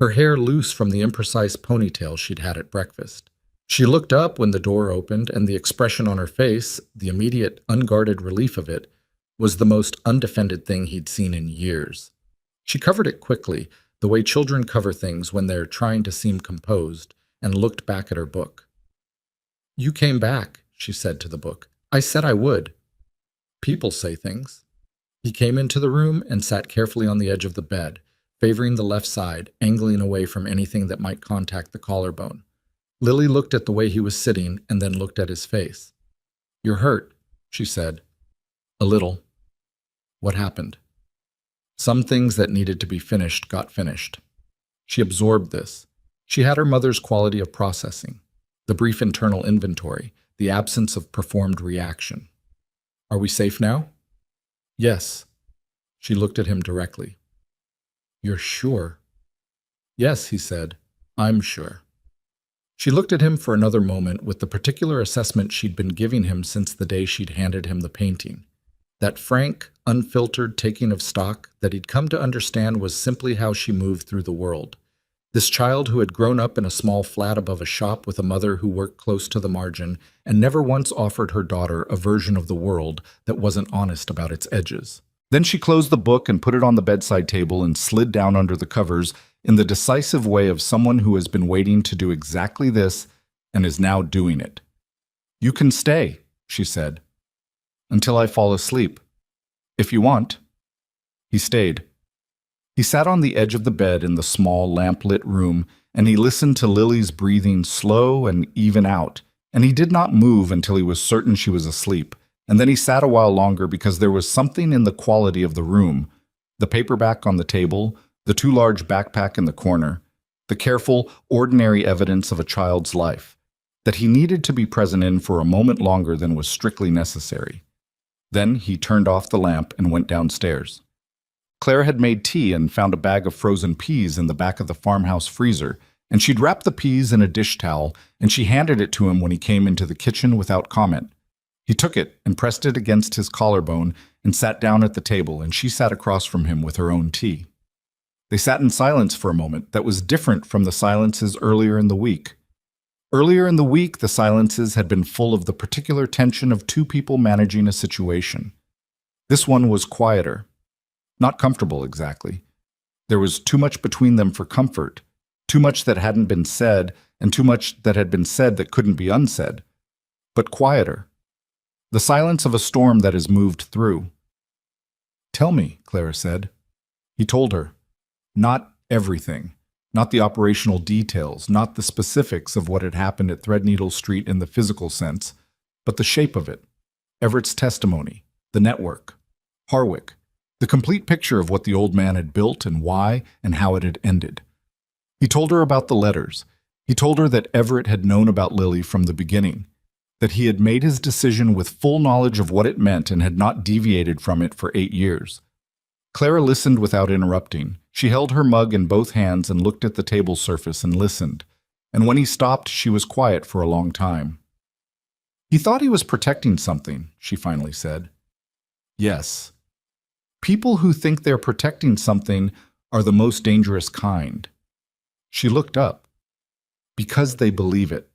her hair loose from the imprecise ponytail she'd had at breakfast. She looked up when the door opened, and the expression on her face, the immediate unguarded relief of it, was the most undefended thing he'd seen in years. She covered it quickly, the way children cover things when they're trying to seem composed, and looked back at her book. "You came back," she said to the book. "I said I would." People say things. He came into the room and sat carefully on the edge of the bed, favoring the left side, angling away from anything that might contact the collarbone. Lily looked at the way he was sitting and then looked at his face. "You're hurt," she said. "A little." "What happened?" Some things that needed to be finished got finished. She absorbed this. She had her mother's quality of processing, the brief internal inventory, the absence of performed reaction. "Are we safe now?" "Yes." She looked at him directly. "You're sure?" "Yes," he said. "I'm sure." She looked at him for another moment with the particular assessment she'd been giving him since the day she'd handed him the painting. That frank, unfiltered taking of stock that he'd come to understand was simply how she moved through the world. This child who had grown up in a small flat above a shop with a mother who worked close to the margin and never once offered her daughter a version of the world that wasn't honest about its edges. Then she closed the book and put it on the bedside table and slid down under the covers in the decisive way of someone who has been waiting to do exactly this and is now doing it. "You can stay," she said, "until I fall asleep. If you want." He stayed. He sat on the edge of the bed in the small lamp-lit room, and he listened to Lily's breathing slow and even out, and he did not move until he was certain she was asleep, and then he sat a while longer because there was something in the quality of the room, the paperback on the table, the too large backpack in the corner, the careful, ordinary evidence of a child's life, that he needed to be present in for a moment longer than was strictly necessary. Then he turned off the lamp and went downstairs. Claire had made tea and found a bag of frozen peas in the back of the farmhouse freezer, and she'd wrapped the peas in a dish towel, and she handed it to him when he came into the kitchen without comment. He took it and pressed it against his collarbone and sat down at the table, and she sat across from him with her own tea. They sat in silence for a moment that was different from the silences earlier in the week. Earlier in the week, the silences had been full of the particular tension of two people managing a situation. This one was quieter. Not comfortable, exactly. There was too much between them for comfort, too much that hadn't been said, and too much that had been said that couldn't be unsaid. But quieter. The silence of a storm that has moved through. "Tell me," Clara said. He told her. Not everything. Not the operational details, not the specifics of what had happened at Threadneedle Street in the physical sense, but the shape of it. Everett's testimony, the network, Harwick, the complete picture of what the old man had built and why and how it had ended. He told her about the letters. He told her that Everett had known about Lily from the beginning, that he had made his decision with full knowledge of what it meant and had not deviated from it for 8 years. Clara listened without interrupting. She held her mug in both hands and looked at the table surface and listened. And when he stopped, she was quiet for a long time. He thought he was protecting something, she finally said. Yes. People who think they're protecting something are the most dangerous kind. She looked up. Because they believe it.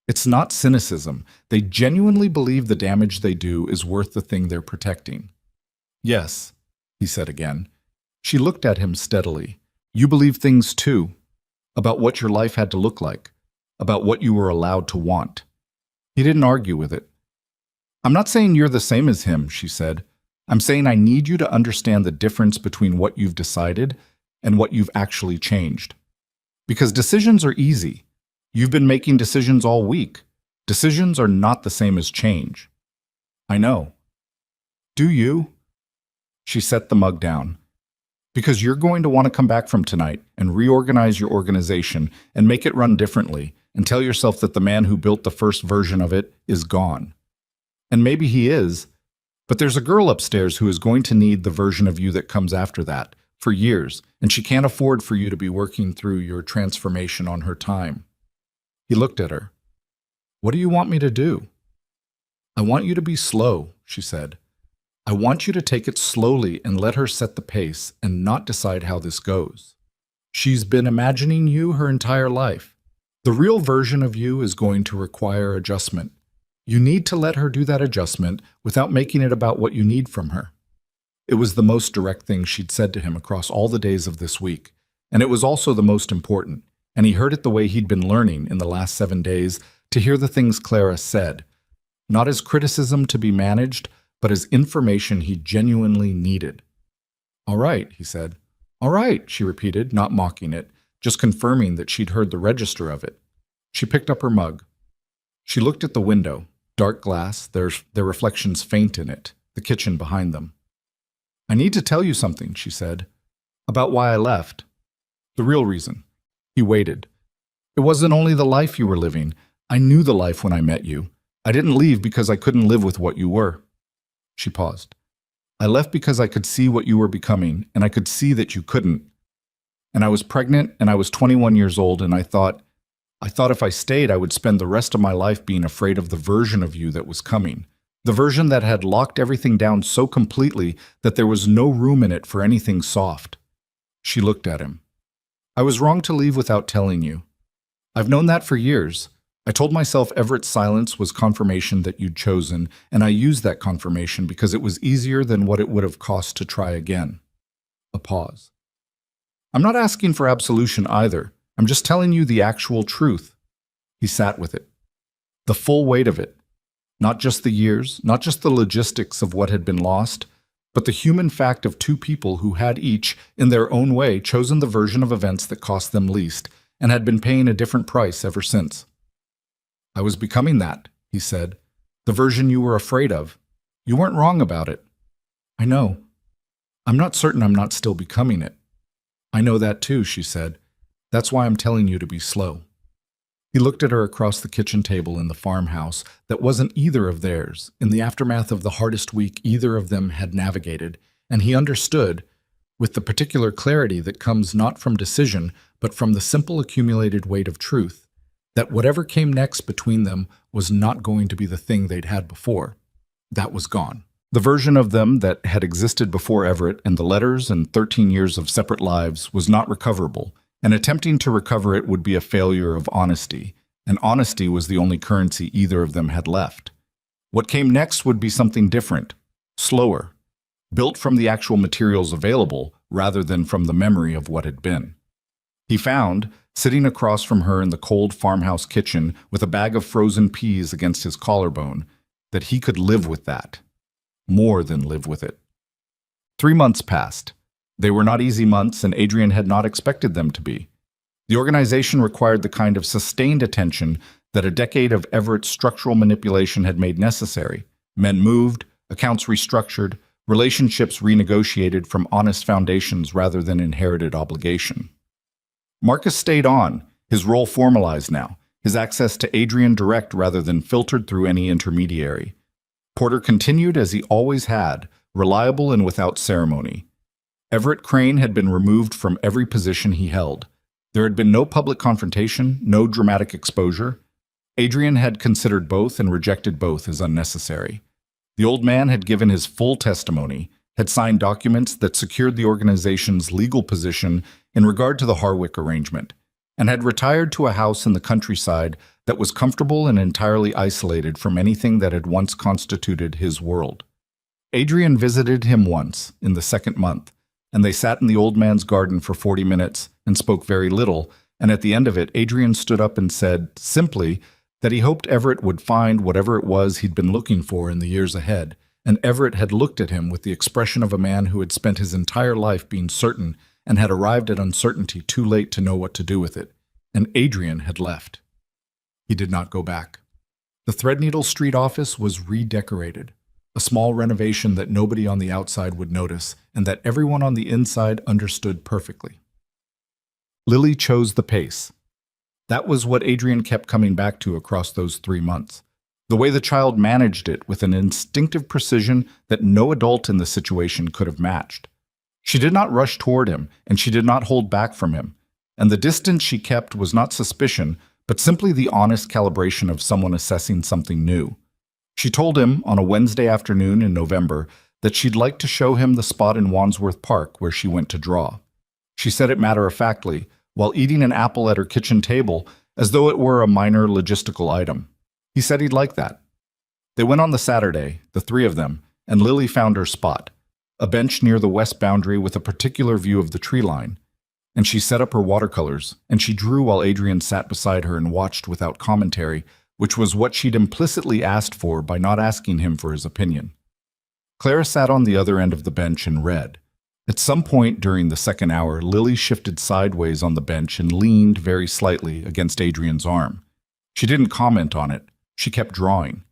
It's not cynicism. They genuinely believe the damage they do is worth the thing they're protecting. Yes, he said again. She looked at him steadily. You believe things too. About what your life had to look like. About what you were allowed to want. He didn't argue with it. I'm not saying you're the same as him, she said. I'm saying I need you to understand the difference between what you've decided and what you've actually changed. Because decisions are easy. You've been making decisions all week. Decisions are not the same as change. I know. Do you? She set the mug down. Because you're going to want to come back from tonight and reorganize your organization and make it run differently and tell yourself that the man who built the first version of it is gone. And maybe he is, but there's a girl upstairs who is going to need the version of you that comes after that for years, and she can't afford for you to be working through your transformation on her time. He looked at her. What do you want me to do? I want you to be slow, she said. I want you to take it slowly and let her set the pace and not decide how this goes. She's been imagining you her entire life. The real version of you is going to require adjustment. You need to let her do that adjustment without making it about what you need from her. It was the most direct thing she'd said to him across all the days of this week, and it was also the most important. And he heard it the way he'd been learning in the last 7 days to hear the things Clara said, not as criticism to be managed, but as information he genuinely needed. All right, he said. All right, she repeated, not mocking it, just confirming that she'd heard the register of it. She picked up her mug. She looked at the window, dark glass, their reflections faint in it, the kitchen behind them. I need to tell you something, she said, about why I left. The real reason. He waited. It wasn't only the life you were living. I knew the life when I met you. I didn't leave because I couldn't live with what you were. She paused. I left because I could see what you were becoming, and I could see that you couldn't. And I was pregnant, and I was 21 years old, and I thought if I stayed, I would spend the rest of my life being afraid of the version of you that was coming. The version that had locked everything down so completely that there was no room in it for anything soft. She looked at him. I was wrong to leave without telling you. I've known that for years. I told myself Everett's silence was confirmation that you'd chosen, and I used that confirmation because it was easier than what it would have cost to try again. A pause. I'm not asking for absolution either. I'm just telling you the actual truth. He sat with it. The full weight of it. Not just the years, not just the logistics of what had been lost, but the human fact of two people who had each, in their own way, chosen the version of events that cost them least, and had been paying a different price ever since. I was becoming that, he said. The version you were afraid of. You weren't wrong about it. I know. I'm not certain I'm not still becoming it. I know that too, she said. That's why I'm telling you to be slow. He looked at her across the kitchen table in the farmhouse that wasn't either of theirs, in the aftermath of the hardest week either of them had navigated, and he understood, with the particular clarity that comes not from decision, but from the simple accumulated weight of truth, that whatever came next between them was not going to be the thing they'd had before. That was gone. The version of them that had existed before Everett and the letters and 13 years of separate lives was not recoverable, and attempting to recover it would be a failure of honesty, and honesty was the only currency either of them had left. What came next would be something different, slower, built from the actual materials available rather than from the memory of what had been. He found, sitting across from her in the cold farmhouse kitchen with a bag of frozen peas against his collarbone, that he could live with that. More than live with it. 3 months passed. They were not easy months, and Adrian had not expected them to be. The organization required the kind of sustained attention that a decade of Everett's structural manipulation had made necessary. Men moved, accounts restructured, relationships renegotiated from honest foundations rather than inherited obligation. Marcus stayed on, his role formalized now, his access to Adrian direct rather than filtered through any intermediary. Porter continued as he always had, reliable and without ceremony. Everett Crane had been removed from every position he held. There had been no public confrontation, no dramatic exposure. Adrian had considered both and rejected both as unnecessary. The old man had given his full testimony, had signed documents that secured the organization's legal position in regard to the Harwick arrangement, and had retired to a house in the countryside that was comfortable and entirely isolated from anything that had once constituted his world. Adrian visited him once, in the second month, and they sat in the old man's garden for 40 minutes and spoke very little, and at the end of it, Adrian stood up and said, simply, that he hoped Everett would find whatever it was he'd been looking for in the years ahead, and Everett had looked at him with the expression of a man who had spent his entire life being certain and had arrived at uncertainty too late to know what to do with it, and Adrian had left. He did not go back. The Threadneedle Street office was redecorated, a small renovation that nobody on the outside would notice and that everyone on the inside understood perfectly. Lily chose the pace. That was what Adrian kept coming back to across those 3 months. The way the child managed it with an instinctive precision that no adult in the situation could have matched. She did not rush toward him, and she did not hold back from him. And the distance she kept was not suspicion, but simply the honest calibration of someone assessing something new. She told him on a Wednesday afternoon in November that she'd like to show him the spot in Wandsworth Park where she went to draw. She said it matter-of-factly, while eating an apple at her kitchen table, as though it were a minor logistical item. He said he'd like that. They went on the Saturday, the three of them, and Lily found her spot, a bench near the west boundary with a particular view of the tree line. And she set up her watercolors, and she drew while Adrian sat beside her and watched without commentary, which was what she'd implicitly asked for by not asking him for his opinion. Clara sat on the other end of the bench and read. At some point during the second hour, Lily shifted sideways on the bench and leaned very slightly against Adrian's arm. She didn't comment on it. She kept drawing.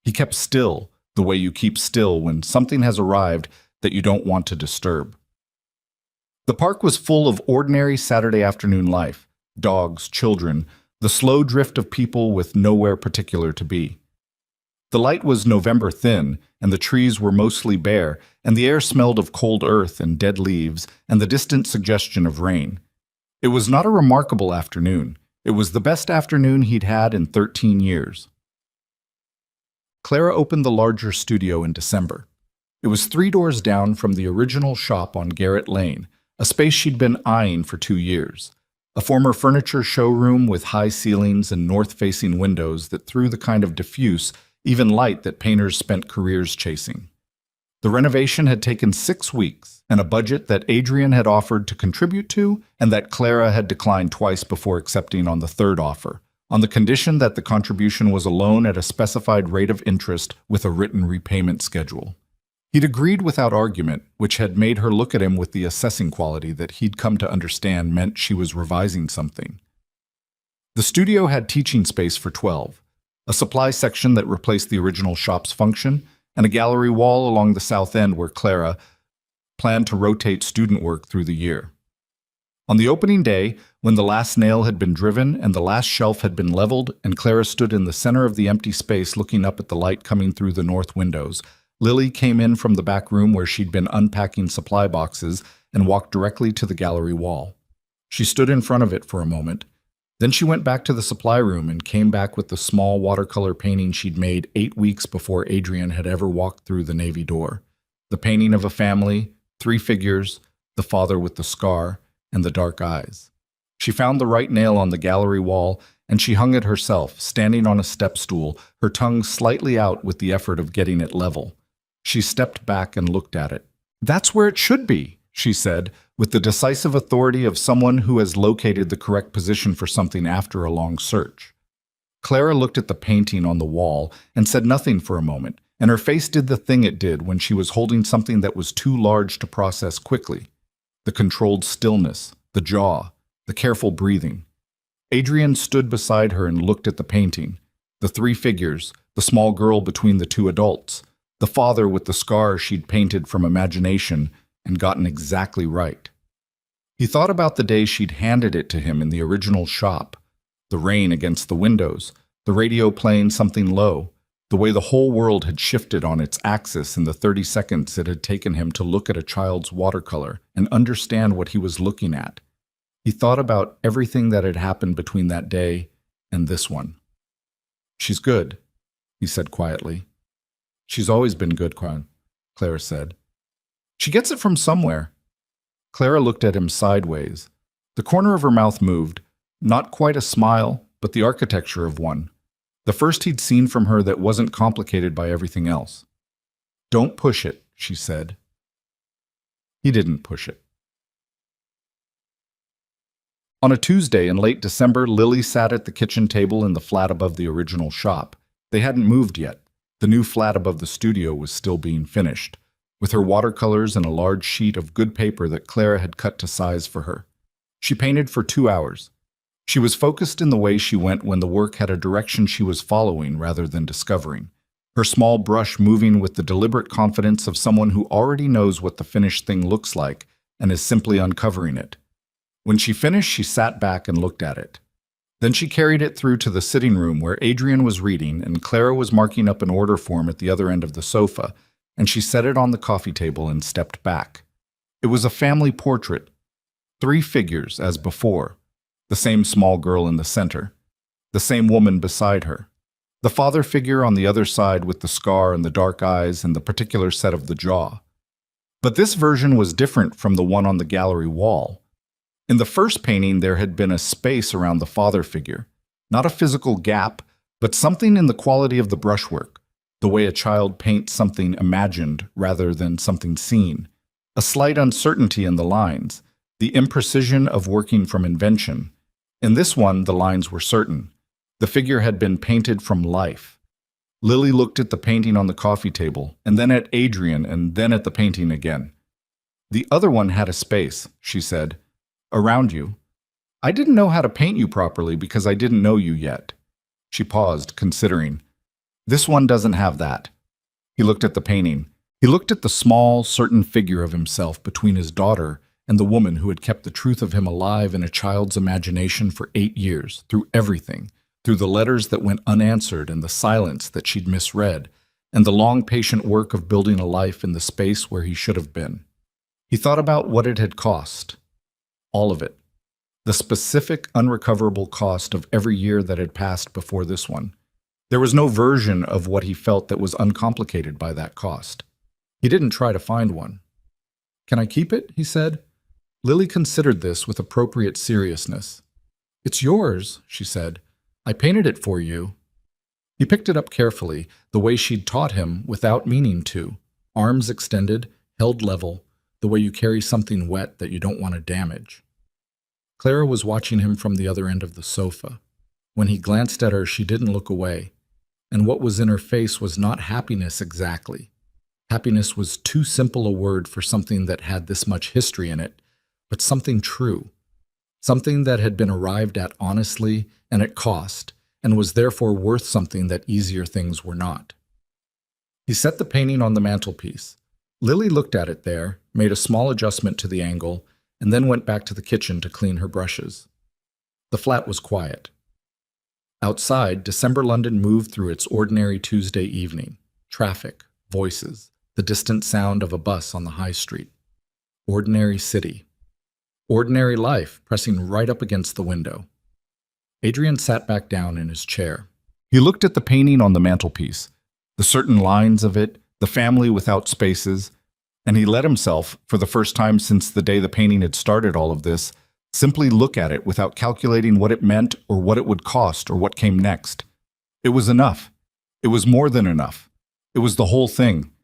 He kept still, the way you keep still when something has arrived that you don't want to disturb. The park was full of ordinary Saturday afternoon life, dogs, children, the slow drift of people with nowhere particular to be. The light was November thin, and the trees were mostly bare, and the air smelled of cold earth and dead leaves and the distant suggestion of rain. It was not a remarkable afternoon. It was the best afternoon he'd had in 13 years. Clara opened the larger studio in December. It was 3 doors down from the original shop on Garrett Lane, a space she'd been eyeing for 2 years. A former furniture showroom with high ceilings and north-facing windows that threw the kind of diffuse, even light that painters spent careers chasing. The renovation had taken 6 weeks, and a budget that Adrian had offered to contribute to, and that Clara had declined twice before accepting on the third offer, on the condition that the contribution was a loan at a specified rate of interest with a written repayment schedule. He'd agreed without argument, which had made her look at him with the assessing quality that he'd come to understand meant she was revising something. The studio had teaching space for 12, a supply section that replaced the original shop's function, and a gallery wall along the south end where Clara planned to rotate student work through the year. On the opening day, when the last nail had been driven and the last shelf had been leveled and Clara stood in the center of the empty space looking up at the light coming through the north windows, Lily came in from the back room where she'd been unpacking supply boxes and walked directly to the gallery wall. She stood in front of it for a moment. Then she went back to the supply room and came back with the small watercolor painting she'd made 8 weeks before Adrian had ever walked through the navy door. The painting of a family, 3 figures, the father with the scar, and the dark eyes. She found the right nail on the gallery wall, and she hung it herself, standing on a step stool, her tongue slightly out with the effort of getting it level. She stepped back and looked at it. "That's where it should be," she said, with the decisive authority of someone who has located the correct position for something after a long search. Clara looked at the painting on the wall and said nothing for a moment, and her face did the thing it did when she was holding something that was too large to process quickly. The controlled stillness, the jaw, the careful breathing. Adrian stood beside her and looked at the painting, the 3 figures, the small girl between the 2 adults, the father with the scar she'd painted from imagination and gotten exactly right. He thought about the day she'd handed it to him in the original shop, the rain against the windows, the radio playing something low, the way the whole world had shifted on its axis in the 30 seconds it had taken him to look at a child's watercolor and understand what he was looking at. He thought about everything that had happened between that day and this one. "She's good," he said quietly. "She's always been good, Clara said. "She gets it from somewhere." Clara looked at him sideways. The corner of her mouth moved, not quite a smile, but the architecture of one. The first he'd seen from her that wasn't complicated by everything else. "Don't push it," she said. He didn't push it. On a Tuesday in late December, Lily sat at the kitchen table in the flat above the original shop. They hadn't moved yet. The new flat above the studio was still being finished, with her watercolors and a large sheet of good paper that Clara had cut to size for her. She painted for 2 hours. She was focused in the way she went when the work had a direction she was following rather than discovering, her small brush moving with the deliberate confidence of someone who already knows what the finished thing looks like and is simply uncovering it. When she finished, she sat back and looked at it. Then she carried it through to the sitting room where Adrian was reading and Clara was marking up an order form at the other end of the sofa, and she set it on the coffee table and stepped back. It was a family portrait. 3 figures, as before. The same small girl in the center. The same woman beside her. The father figure on the other side with the scar and the dark eyes and the particular set of the jaw. But this version was different from the one on the gallery wall. In the first painting, there had been a space around the father figure. Not a physical gap, but something in the quality of the brushwork, the way a child paints something imagined rather than something seen. A slight uncertainty in the lines, the imprecision of working from invention. In this one, the lines were certain. The figure had been painted from life. Lily looked at the painting on the coffee table, and then at Adrian, and then at the painting again. "The other one had a space," she said. "Around you. I didn't know how to paint you properly because I didn't know you yet." She paused, considering. "This one doesn't have that." He looked at the painting. He looked at the small, certain figure of himself between his daughter and the woman who had kept the truth of him alive in a child's imagination for 8 years, through everything, through the letters that went unanswered and the silence that she'd misread, and the long, patient work of building a life in the space where he should have been. He thought about what it had cost. All of it. The specific, unrecoverable cost of every year that had passed before this one. There was no version of what he felt that was uncomplicated by that cost. He didn't try to find one. "Can I keep it?" he said. Lily considered this with appropriate seriousness. "It's yours," she said. "I painted it for you." He picked it up carefully, the way she'd taught him without meaning to. Arms extended, held level, the way you carry something wet that you don't want to damage. Clara was watching him from the other end of the sofa. When he glanced at her, she didn't look away. And what was in her face was not happiness exactly. Happiness was too simple a word for something that had this much history in it, but something true. Something that had been arrived at honestly and at cost, and was therefore worth something that easier things were not. He set the painting on the mantelpiece. Lily looked at it there, made a small adjustment to the angle, and then went back to the kitchen to clean her brushes. The flat was quiet. Outside, December London moved through its ordinary Tuesday evening. Traffic, voices, the distant sound of a bus on the high street. Ordinary city. Ordinary life pressing right up against the window. Adrian sat back down in his chair. He looked at the painting on the mantelpiece, the certain lines of it, the family without spaces, and he let himself, for the first time since the day the painting had started all of this, simply look at it without calculating what it meant or what it would cost or what came next. It was enough. It was more than enough. It was the whole thing,